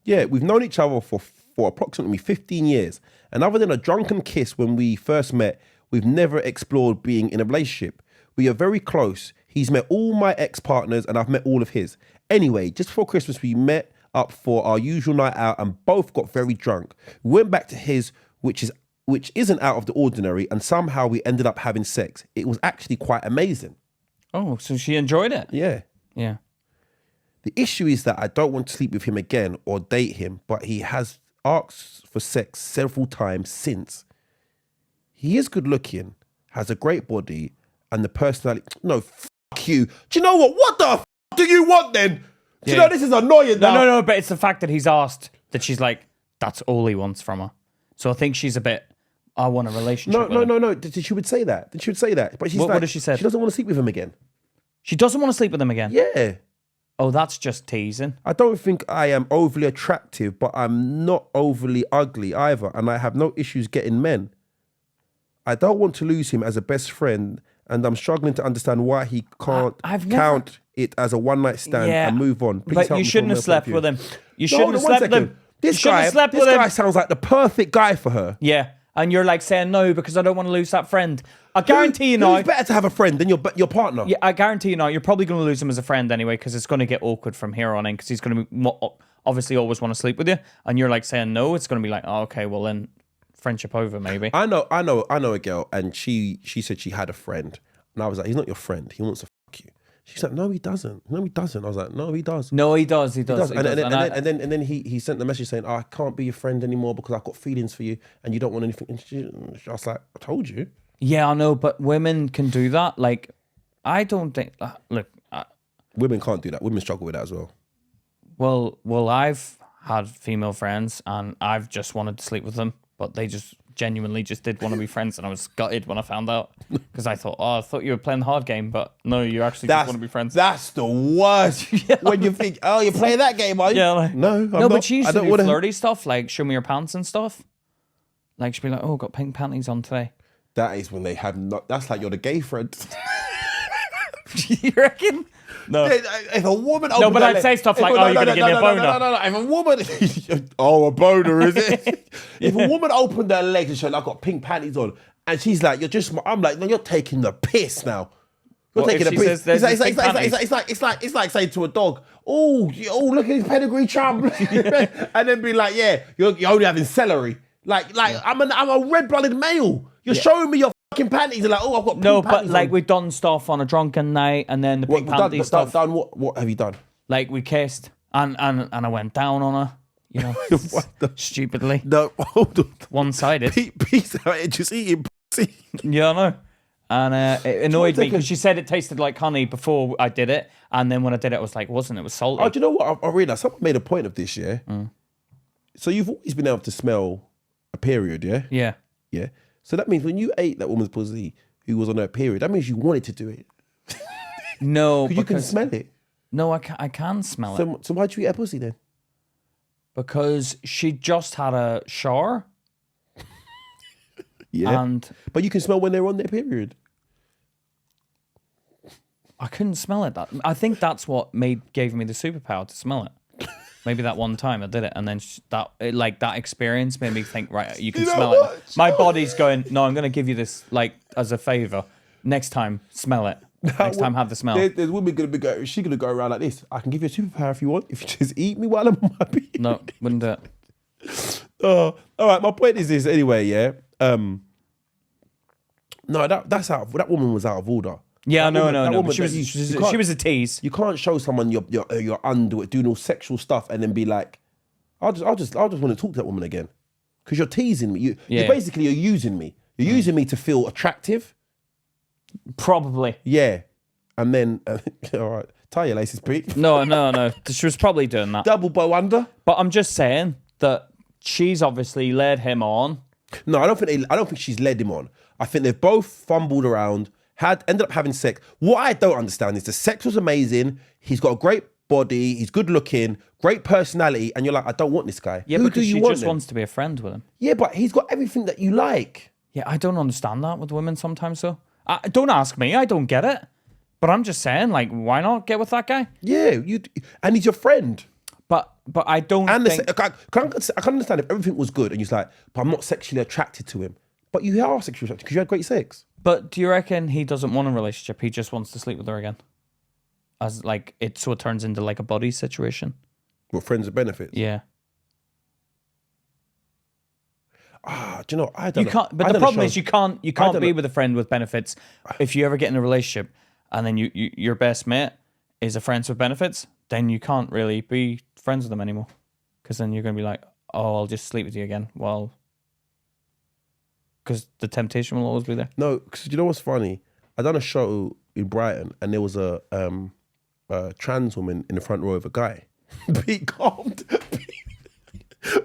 Yeah, we've known each other for approximately 15 years, and other than a drunken kiss when we first met, we've never explored being in a relationship. We are very close. He's met all my ex-partners, and I've met all of his. Anyway, just before Christmas, we met up for our usual night out and both got very drunk. We went back to his, which isn't out of the ordinary, and somehow we ended up having sex. It was actually quite amazing. Oh, so she enjoyed it? Yeah. Yeah. The issue is that I don't want to sleep with him again or date him, but he has asked for sex several times since. He is good looking, has a great body, and the personality. No, fuck you. Do you know what? What the f do you want then? Do you know this is annoying now? No, but it's the fact that he's asked that she's like, that's all he wants from her. So I think she's a bit, I want a relationship with him. No. She would say that. She would say that. But she's What does she say? She doesn't want to sleep with him again. She doesn't want to sleep with him again? Yeah. Oh, that's just teasing. I don't think I am overly attractive, but I'm not overly ugly either, and I have no issues getting men. I don't want to lose him as a best friend, and I'm struggling to understand why he can't count it as a one-night stand and move on. Please but help you me shouldn't from have slept my with point him. of view. You shouldn't have One slept with second. him. This You shouldn't have slept this with guy him. sounds like the perfect guy for her. Yeah, and you're like saying no because I don't want to lose that friend. I guarantee you now. It's better to have a friend than your partner. Yeah, I guarantee you now. You're probably going to lose him as a friend anyway because it's going to get awkward from here on in because he's going to obviously always want to sleep with you, and you're like saying no. It's going to be like, oh, okay, well then, friendship over maybe. I know a girl, and she said she had a friend, and I was like, he's not your friend. He wants to fuck you. She's like, no, he doesn't. No, he doesn't. I was like, no, he does. No, he does. He does. And then he sent the message saying, oh, I can't be your friend anymore because I've got feelings for you and you don't want anything. And she was like, I told you. Yeah, I know, but women can do that. Like, I don't think. Look, women can't do that. Women struggle with that as well. Well, I've had female friends and I've just wanted to sleep with them, but they just genuinely just did want to be friends, and I was gutted when I found out because I thought you were playing the hard game, but no, you actually just want to be friends. That's the worst. When you think, oh, you're playing that game, are you? Yeah, like, no, I'm not. But she used I to don't do wanna... flirty stuff, like show me your pants and stuff. Like she'd be like, "Oh, got pink panties on today." That is when they have not. That's like you're the gay friend. You reckon? No. If a woman no, but I'd say stuff like, "Oh, you're gonna give me a boner." No. If a woman, oh, a boner, is it? If a woman opened her legs and said, "I've got pink panties on," and she's like, "You're just," I'm like, "No, you're taking the piss now." You're taking the piss. It's like saying to a dog, "Oh, look at his pedigree chump," and then be like, "Yeah, you're only having celery." I'm a red-blooded male. You're showing me your fucking panties and like, oh, I've got pink panties. No, but like we've done stuff on a drunken night, and then the pink panties stuff. Done what have you done? Like we kissed, And I went down on her, you know, What the- stupidly, No, hold on. one-sided. Peace out here just eating pussy. Yeah, I know. And it annoyed me take because a- she said it tasted like honey before I did it, and then when I did it, I was like, wasn't it? It was salty. Oh, do you know what? I realised someone made a point of this, yeah? So you've always been able to smell a period, yeah? Yeah. Yeah. So that means when you ate that woman's pussy who was on her period, that means you wanted to do it. No, Because you can because smell it. no, I can smell it So why'd you eat her pussy then? because she just had a shower, Yeah. and But you can smell when they're on their period. I couldn't smell it. I think that's what gave me the superpower to smell it. Maybe that one time I did it, and then that experience made me think, right, you can You know smell what? it. My body's going, no, I'm going to give you this like as a favor. Next time, smell it. Next time, have the smell. There's women gonna be going. She's gonna go around like this. I can give you a superpower if you want. If you just eat me while I'm on my period. No, wouldn't do it. Oh, all right. My point is this anyway. Yeah. No, that woman was out of order. Yeah, That woman- that no. woman- She you she was a tease. You can't show someone your underwear doing all sexual stuff and then be like, I just want to talk to that woman again because you're teasing me. Yeah. You're using me. You're using me to feel attractive. Probably. Yeah, and then all right, tie your laces, Pete. No. She was probably doing that. Double bow under. But I'm just saying that she's obviously led him on. No, I don't think she's led him on. I think they've both fumbled around, ended up having sex. What I don't understand is the sex was amazing. He's got a great body. He's good looking, great personality, and you're like, I don't want this guy. Yeah, Who because do you she want just then? wants to be a friend with him. Yeah, but he's got everything that you like. Yeah, I don't understand that with women sometimes, though. Don't ask me. I don't get it. But I'm just saying, like, why not get with that guy? Yeah, and he's your friend. But I don't And think... I can understand if everything was good and you're like, but I'm not sexually attracted to him. But you are sexually attracted because you had great sex. But do you reckon he doesn't want a relationship? He just wants to sleep with her again? As, like, so it turns into, like, a buddy situation? Well, friends with benefits. Yeah. Do you know? I don't You know. can't, but I the don't problem know. is you can't don't be know. with a friend with benefits if you ever get in a relationship and then your best mate is a friend with benefits, then you can't really be friends with them anymore because then you're going to be like, oh, I'll just sleep with you again. Well, because the temptation will always be there. No, because you know what's funny? I done a show in Brighton and there was a trans woman in the front row of a guy. Pete calmed.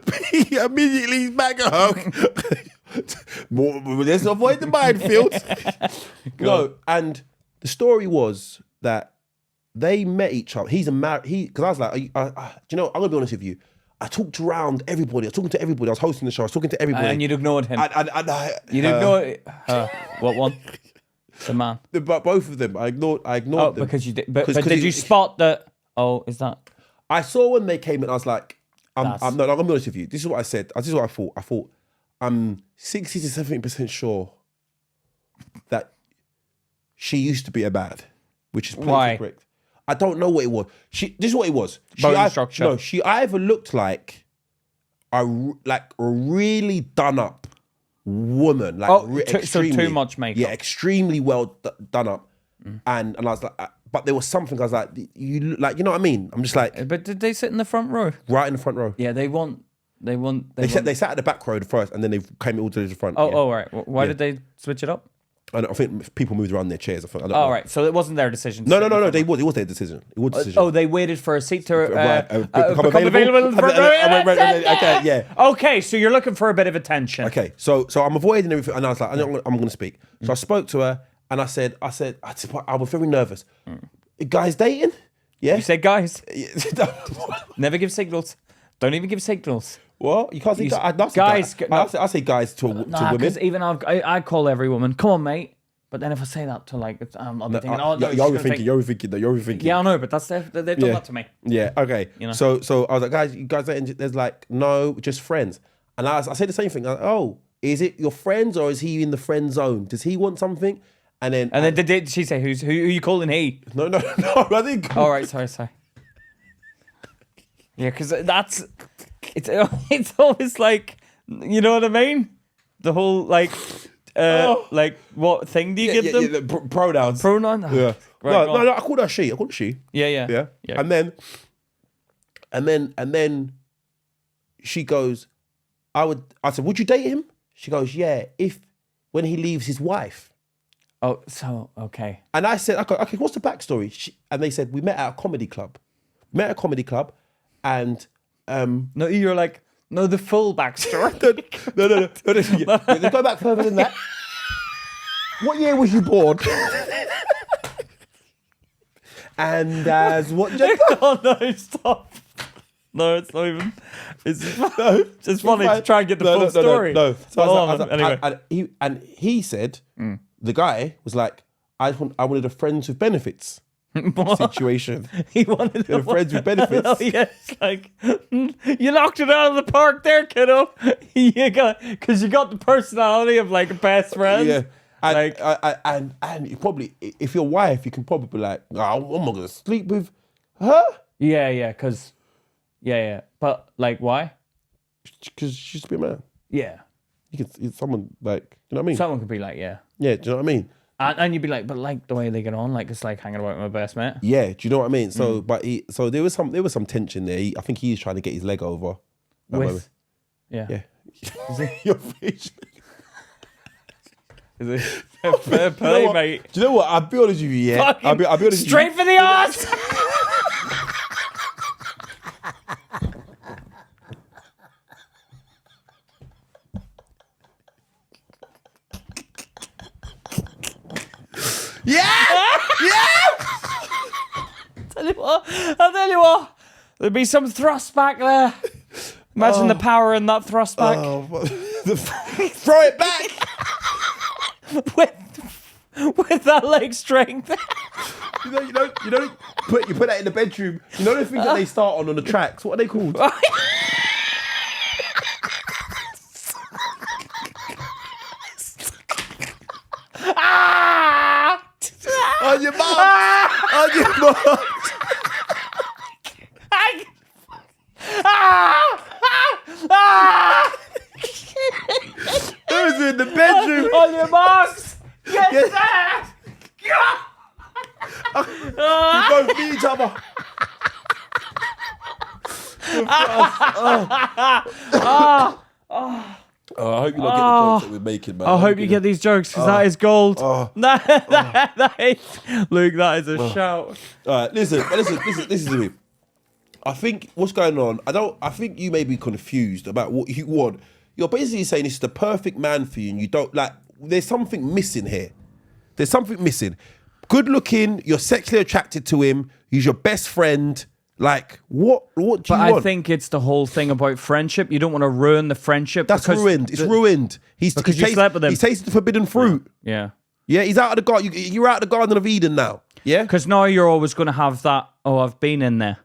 Pete immediately back at her. Let's avoid the minefields. No, and the story was that they met each other. He's a because I was like, do you know? I'm gonna be honest with you. I talked around everybody. I was talking to everybody. I was hosting the show. I was talking to everybody. And you'd ignored him. You'd ignored. ignore what one? The man. But both of them, I ignored Oh, them. because you did. But 'Cause did he- you spot that? Oh, is that? I saw when they came in, I was like, I'm not going to be honest with you. This is what I said. This is what I thought. I thought, I'm 60 to 70% sure that she used to be a bad, which is politically Why? correct. I don't know what it was. This is what it was. Bone structure. No, she either looked like a really done up woman. Like Oh, so extremely, too much makeup. Yeah, extremely well done up. And I was like, but there was something I was like, you know what I mean? I'm just like, But did they sit in the front row? right in the front row. Yeah, they want. They sat at the back row first, and then they came all to the front. Oh, yeah. oh, right. Why did they switch it up? And I think people moved around their chairs. I don't Oh, know. right. So it wasn't their decision. to No, sit in the front It row. was their decision. It was decision. Oh, they waited for a seat to Become become available in the front row. Okay, yeah. Okay, so you're looking for a bit of attention. Okay, so I'm avoiding everything, and I was like, I'm going to speak. So I spoke to her, and I said, I was very nervous. Guys dating? Yeah. You said, guys, never give signals. Don't even give signals. What? You can't say guys. I say guys to women. Because even I call every woman, come on, mate. But then if I say that to like, I'll be thinking, oh, no, she's you're gonna think- overthinking. Yeah, I know, but they've done that to me. Yeah, okay. You know? So I was like, guys, you guys dating? There's like, no, just friends. And I said the same thing. Like, oh, is it your friends or is he in the friend zone? Does he want something? And then Did she say who are you calling he? no, I think. Oh, right, sorry. Yeah, because it's always like, you know what I mean? The whole like what thing do you give them? the pronouns. Pronoun? Yeah. Right, go on. No, I called her she. Yeah. Yeah. And then And then she goes, I said, would you date him? She goes, yeah, when he leaves his wife. Oh, so, okay. And I said, okay, what's the backstory? And they said, we met at a comedy club. And No, you're like, no, the full backstory. no. Go back further than that. What year was you born? And as what gender? Oh, no, stop. No, it's not even. It's just funny to try and get the full story. No. So I was like, anyway. and he said, the guy was like, I wanted a friends with benefits situation. He wanted A friends with benefits. Oh, yes, like you knocked it out of the park there, kiddo. Because you got the personality of like a best friend. Yeah. And, Like, and you probably, if your wife, you can probably be like, oh, I'm not gonna sleep with her yeah, because, yeah. But like, why? because she's to be a man. Yeah. You can someone like, you know what I mean? Someone could be like, yeah. Yeah, do you know what I mean? And you'd be like, but like the way they get on, like it's like hanging out with my best mate. Yeah, do you know what I mean? So, so there was some tension there. I think he's trying to get his leg over. With, Yeah. Is it? Your face. Is it fair play, mate? Do you know what? I'll be honest with you, yeah. Fucking I'll be honest with you. straight for the arse. Yeah! I'll tell you what. There'd be some thrust back there. Imagine the power in that thrust back. Throw it back! with that leg strength. You put that in the bedroom. You know the things that they start on the tracks? What are they called? On your mom! On your mom! It was in the bedroom. On your marks. Get Yes. there. We both beat each other. I hope you don't get the jokes that we're making, man. I hope you get these jokes because that is gold. That is, Luke, that is a shout. All right, listen, to me. I think what's going on, I think you may be confused about what you want. You're basically saying this is the perfect man for you and you don't, like, there's something missing here. There's something missing. Good looking, you're sexually attracted to him, he's your best friend. Like, what do you want? I think it's the whole thing about friendship. You don't want to ruin the friendship. That's ruined. It's ruined. Because you slept with him. He's tasted the forbidden fruit. Yeah. Yeah, he's out of the garden. You're out of the Garden of Eden now. Yeah? Because now you're always going to have that, oh, I've been in there.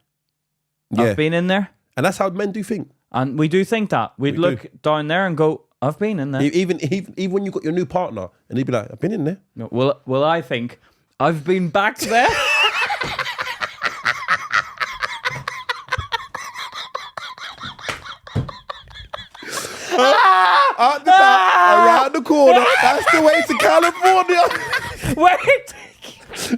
Yeah. I've been in there. And that's how men do think. And we do think that. We'd look down there and go, I've been in there. Even when you got your new partner, and he'd be like, I've been in there. No, well, I think, I've been back there. Out the back, around the corner. That's the way to California. Wait.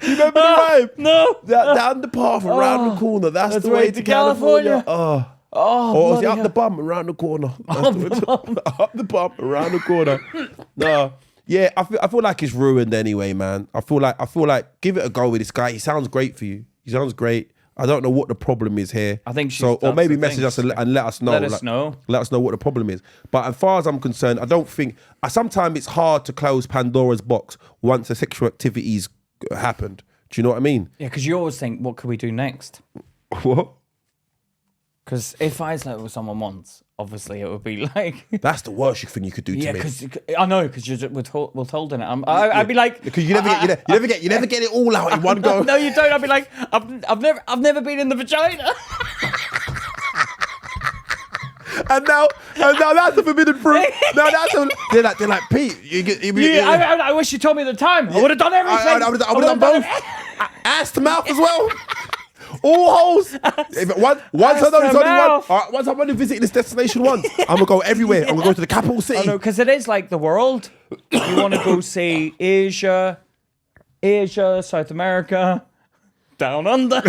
You remember the rhyme? No. Down the path, around the corner. That's the way to California. Or was it up the bum, around the corner? Up the bum, around the corner. No. Yeah, I feel like it's ruined anyway, man. I feel like give it a go with this guy. He sounds great for you. He sounds great. I don't know what the problem is here. I think so. Or maybe message us and let us know. Let us know. Let us know what the problem is. But as far as I'm concerned, I don't think. Sometimes it's hard to close Pandora's box once the sexual activities happened. Do you know what I mean? Yeah, because you always think, what could we do next? What? Because if I slept with someone once, obviously it would be like... That's the worst thing you could do to yeah, me. because I know, because you're withholding it. I'd be like... Because you never get it all out in one go. No, you don't. I'd be like, I've never been in the vagina. And now that's the forbidden fruit. Now they're like Pete. I wish you told me at the time. I would have done everything. I would have done both. Ass to mouth as well. All holes. Once I'm only visiting this destination once, I'm gonna go everywhere. I'm gonna go to the capital city. I know, because it is like the world. You want to go see Asia, South America, down under.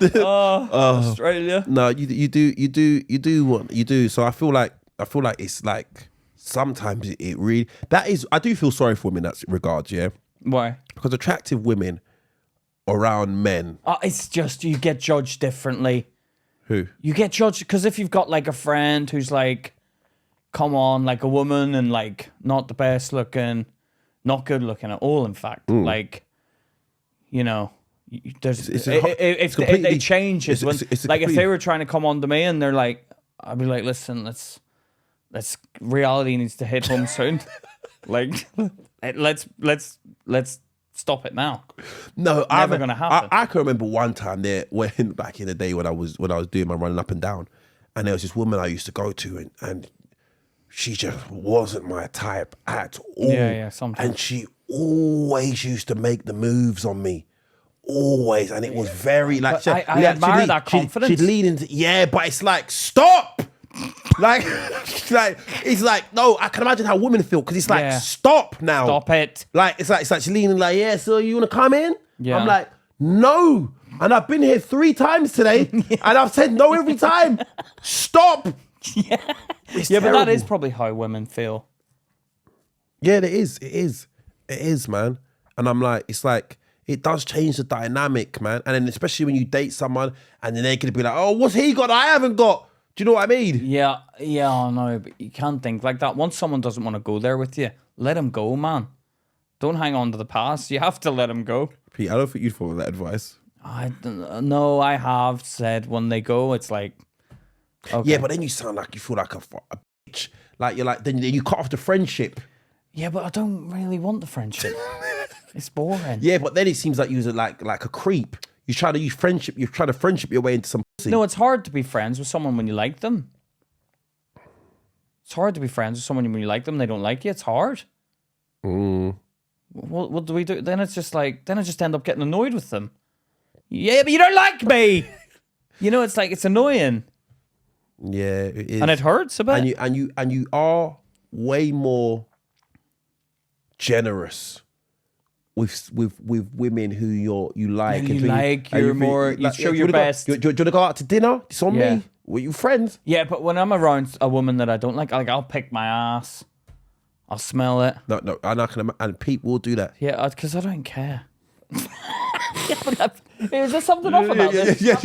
Australia. No, you do what you do. So I feel like it's like sometimes it really that is. I do feel sorry for women in that regards, yeah, Why? because attractive women around men It's just you get judged differently. who You get judged because if you've got like a friend who's like, come on, like a woman and like not the best looking, not good looking at all, in fact, like, you know, there's It's if completely- they change it when it's a like if complete- they were trying to come on to me and they're like, I'd be like, listen, let's reality needs to hit home soon. Like, let's stop it now. No, Never gonna happen. I can remember one time there when back in the day when I was doing my running up and down, and there was this woman I used to go to, and she just wasn't my type at all. Yeah, sometimes. And she always used to make the moves on me. Always, and it was very like But I admire that confidence. She'd lean into but it's like stop, like it's like no. I can imagine how women feel because it's like Yeah. stop now, Stop it. Like it's like she's leaning like so you want to come in? Yeah. I'm like no, and I've been here 3 times today, and I've said no every time. Stop. Yeah, It's but that terrible. is probably how women feel. Yeah, it is, man. And I'm like, it's like, it does change the dynamic, man. And then especially when you date someone and then they're going to be like, oh, what's he got I haven't got? Do you know what I mean? Yeah, I know, but you can't think like that. Once someone doesn't want to go there with you, let him go, man. Don't hang on to the past. You have to let him go. Pete, I don't think you'd follow that advice. No, I have said when they go, it's like, okay. Yeah, but then you sound like you feel like a bitch. Like you're like, then you cut off the friendship. Yeah, but I don't really want the friendship. It's boring. Yeah, but then it seems like you're like a creep. You try to use friendship. You're trying to friendship your way into some pussy. No, it's hard to be friends with someone when you like them. It's hard to be friends with someone when you like them. They don't like you. It's hard. What do we do? Then it's just like, then I just end up getting annoyed with them. Yeah, but you don't like me. You know, it's like, it's annoying. Yeah, it is. And it hurts a bit. And you are way more generous with women who you like. You and who like, and you're more, you show your best. Do you want to go out to dinner? It's on Yeah. me. Were you friends? Yeah, but when I'm around a woman that I don't like I'll pick my ass. I'll smell it. No, and Pete will do that. Yeah, because I don't care. Is there something off about this? Yeah.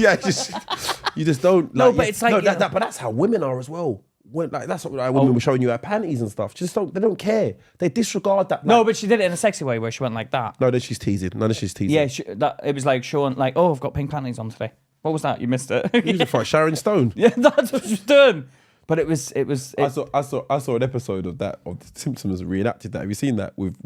You just don't. No, like, but yeah, it's like, no, yeah. but that's how women are as well. When, like that's what women were showing you her panties and stuff. They don't care. They disregard that. No, like- but she did it in a sexy way where she went like that. no, then she's teasing. No, then she's teasing. Yeah, it was like showing like, oh, I've got pink panties on today. What was that? You missed it. Who's the fight? Sharon Stone. Yeah, that's what she was doing. But it was. I saw an episode of The Simpsons reenacted that. Have you seen that with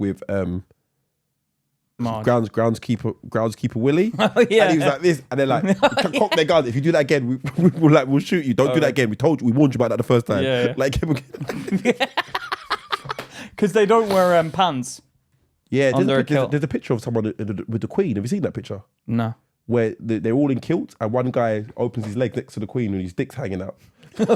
Marge. groundskeeper Willie? Oh, yeah. And he was like this, and they're like, cock their guns. If you do that again, we'll shoot you. Don't do that again. We warned you about that the first time. Yeah. Like, Because they don't wear pants. yeah. Under a kilt. There's a picture of someone with the Queen. Have you seen that picture? No. Where they're all in kilts, and one guy opens his leg next to the Queen, and his dick's hanging out. Did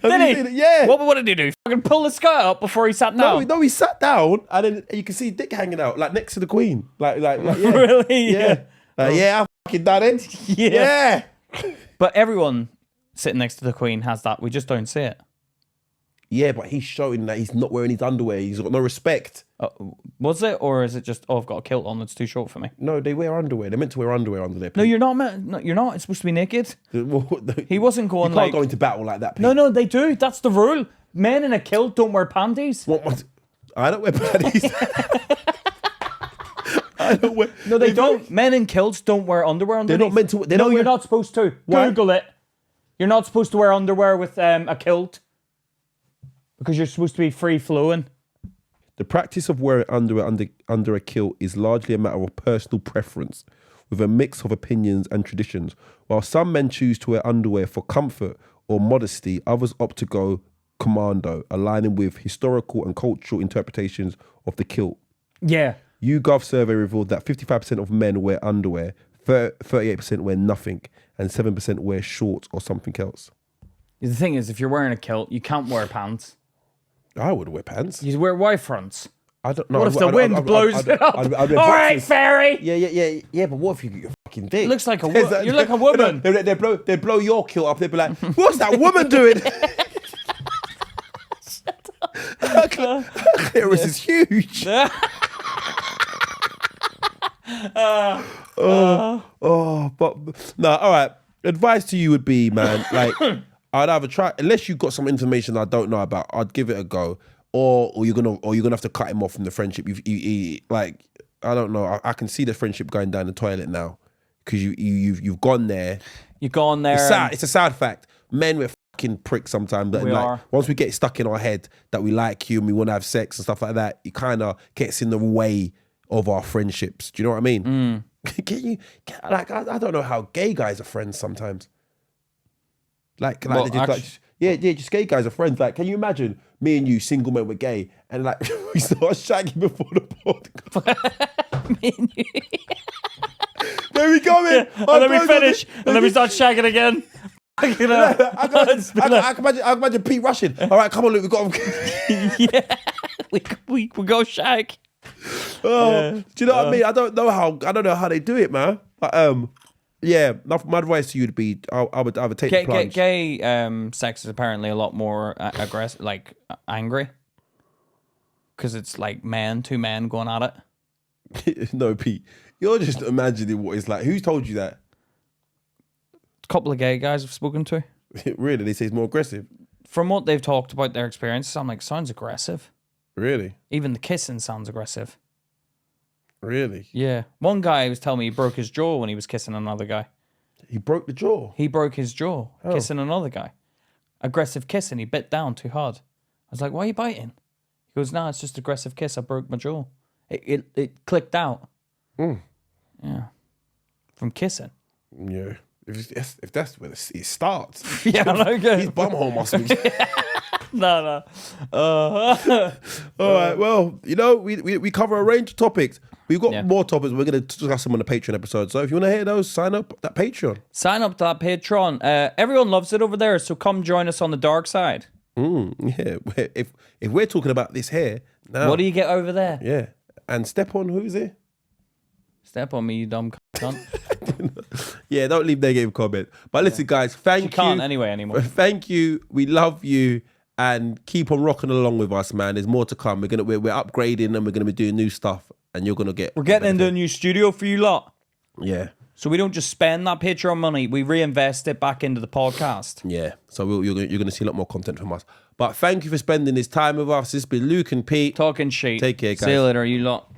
you he? seen it? Yeah. What did he do? Fucking pull the skirt up before he sat down. No, he sat down, and then you can see dick hanging out, like next to the Queen. Like yeah. Really? Yeah. I fucking done it. Yeah. Yeah. But everyone sitting next to the Queen has that. We just don't see it. Yeah, but he's showing that he's not wearing his underwear. He's got no respect. Was it, or is it just? Oh, I've got a kilt on that's too short for me. No, they wear underwear. They're meant to wear underwear under their. No, you're not. No, you're not. It's supposed to be naked. He wasn't going You can't like. go into battle like that. Pete. No, they do. That's the rule. Men in a kilt don't wear panties. What? I don't wear panties. I don't wear. No, they don't. Men in kilts don't wear underwear underneath. They're not meant to. They No, don't you're wear- not supposed to. Why? Google it. You're not supposed to wear underwear with a kilt because you're supposed to be free flowing. The practice of wearing underwear under a kilt is largely a matter of personal preference, with a mix of opinions and traditions. While some men choose to wear underwear for comfort or modesty, others opt to go commando, aligning with historical and cultural interpretations of the kilt. Yeah. YouGov survey revealed that 55% of men wear underwear, 38% wear nothing, and 7% wear shorts or something else. The thing is, if you're wearing a kilt, you can't wear pants. I would wear pants. You wear Y fronts. I don't know. What if the wind blows it up? All right, fairy. Yeah. But what if you get your fucking dick? Looks like you're like a woman. They blow your kilt up. They'd be like, "What's that woman doing?" Her clitoris is huge. But no. All right. Advice to you would be, man, like I'd either try, unless you got some information I don't know about, I'd give it a go, or you're gonna have to cut him off from the friendship. Like I don't know. I can see the friendship going down the toilet now because you've gone there. You've gone there. It's sad. It's a sad fact. Men, we're fucking pricks sometimes. We are. Once we get stuck in our head that we like you and we want to have sex and stuff like that, it kind of gets in the way of our friendships. Do you know what I mean? I don't know how gay guys are friends sometimes. Like they just, just gay guys are friends. Like, can you imagine me and you, single men, were gay, and like we start shagging before the podcast? Me and you. There we go, man. And then we finish, and then we start shagging again. I can imagine Pete rushing. All right, come on, Luke, we got him. Yeah, we go shag. Do you know what I mean? I don't know how they do it, man. But, yeah. My advice to you would be, I would take the plunge. Gay sex is apparently a lot more aggressive, like angry, because it's like two men going at it. No, Pete, you're just imagining what it's like. Who's told you that? A couple of gay guys I've spoken to. Really? They say it's more aggressive? From what they've talked about their experiences, I'm like, sounds aggressive. Really? Even the kissing sounds aggressive. Really? Yeah. One guy was telling me he broke his jaw when he was kissing another guy. He broke the jaw? He broke his jaw kissing another guy. Aggressive kissing. He bit down too hard. I was like, why are you biting? He goes, no, it's just aggressive kiss. I broke my jaw. It clicked out. Yeah. From kissing. Yeah. If that's where it starts. Yeah, I know. Good. His bumhole must be. No. All right. Well, we cover a range of topics. We've got more topics. We're going to discuss them on the Patreon episode. So if you want to hear those, sign up that Patreon. Sign up to that Patreon. Everyone loves it over there. So come join us on the dark side. Yeah. If we're talking about this here now, What do you get over there? Yeah. And step on who's here? Step on me, you dumb cunt. Yeah, don't leave negative comment. But listen, guys, thank you. You can't anyway anymore. Thank you. We love you. And keep on rocking along with us, man. There's more to come. We're upgrading and we're gonna be doing new stuff. And you're gonna get. We're getting into a new studio for you lot. Yeah. So we don't just spend that Patreon money. We reinvest it back into the podcast. Yeah. So you're gonna see a lot more content from us. But thank you for spending this time with us. This has been Luke and Pete. Talking shit. Take care, guys. See you later, you lot.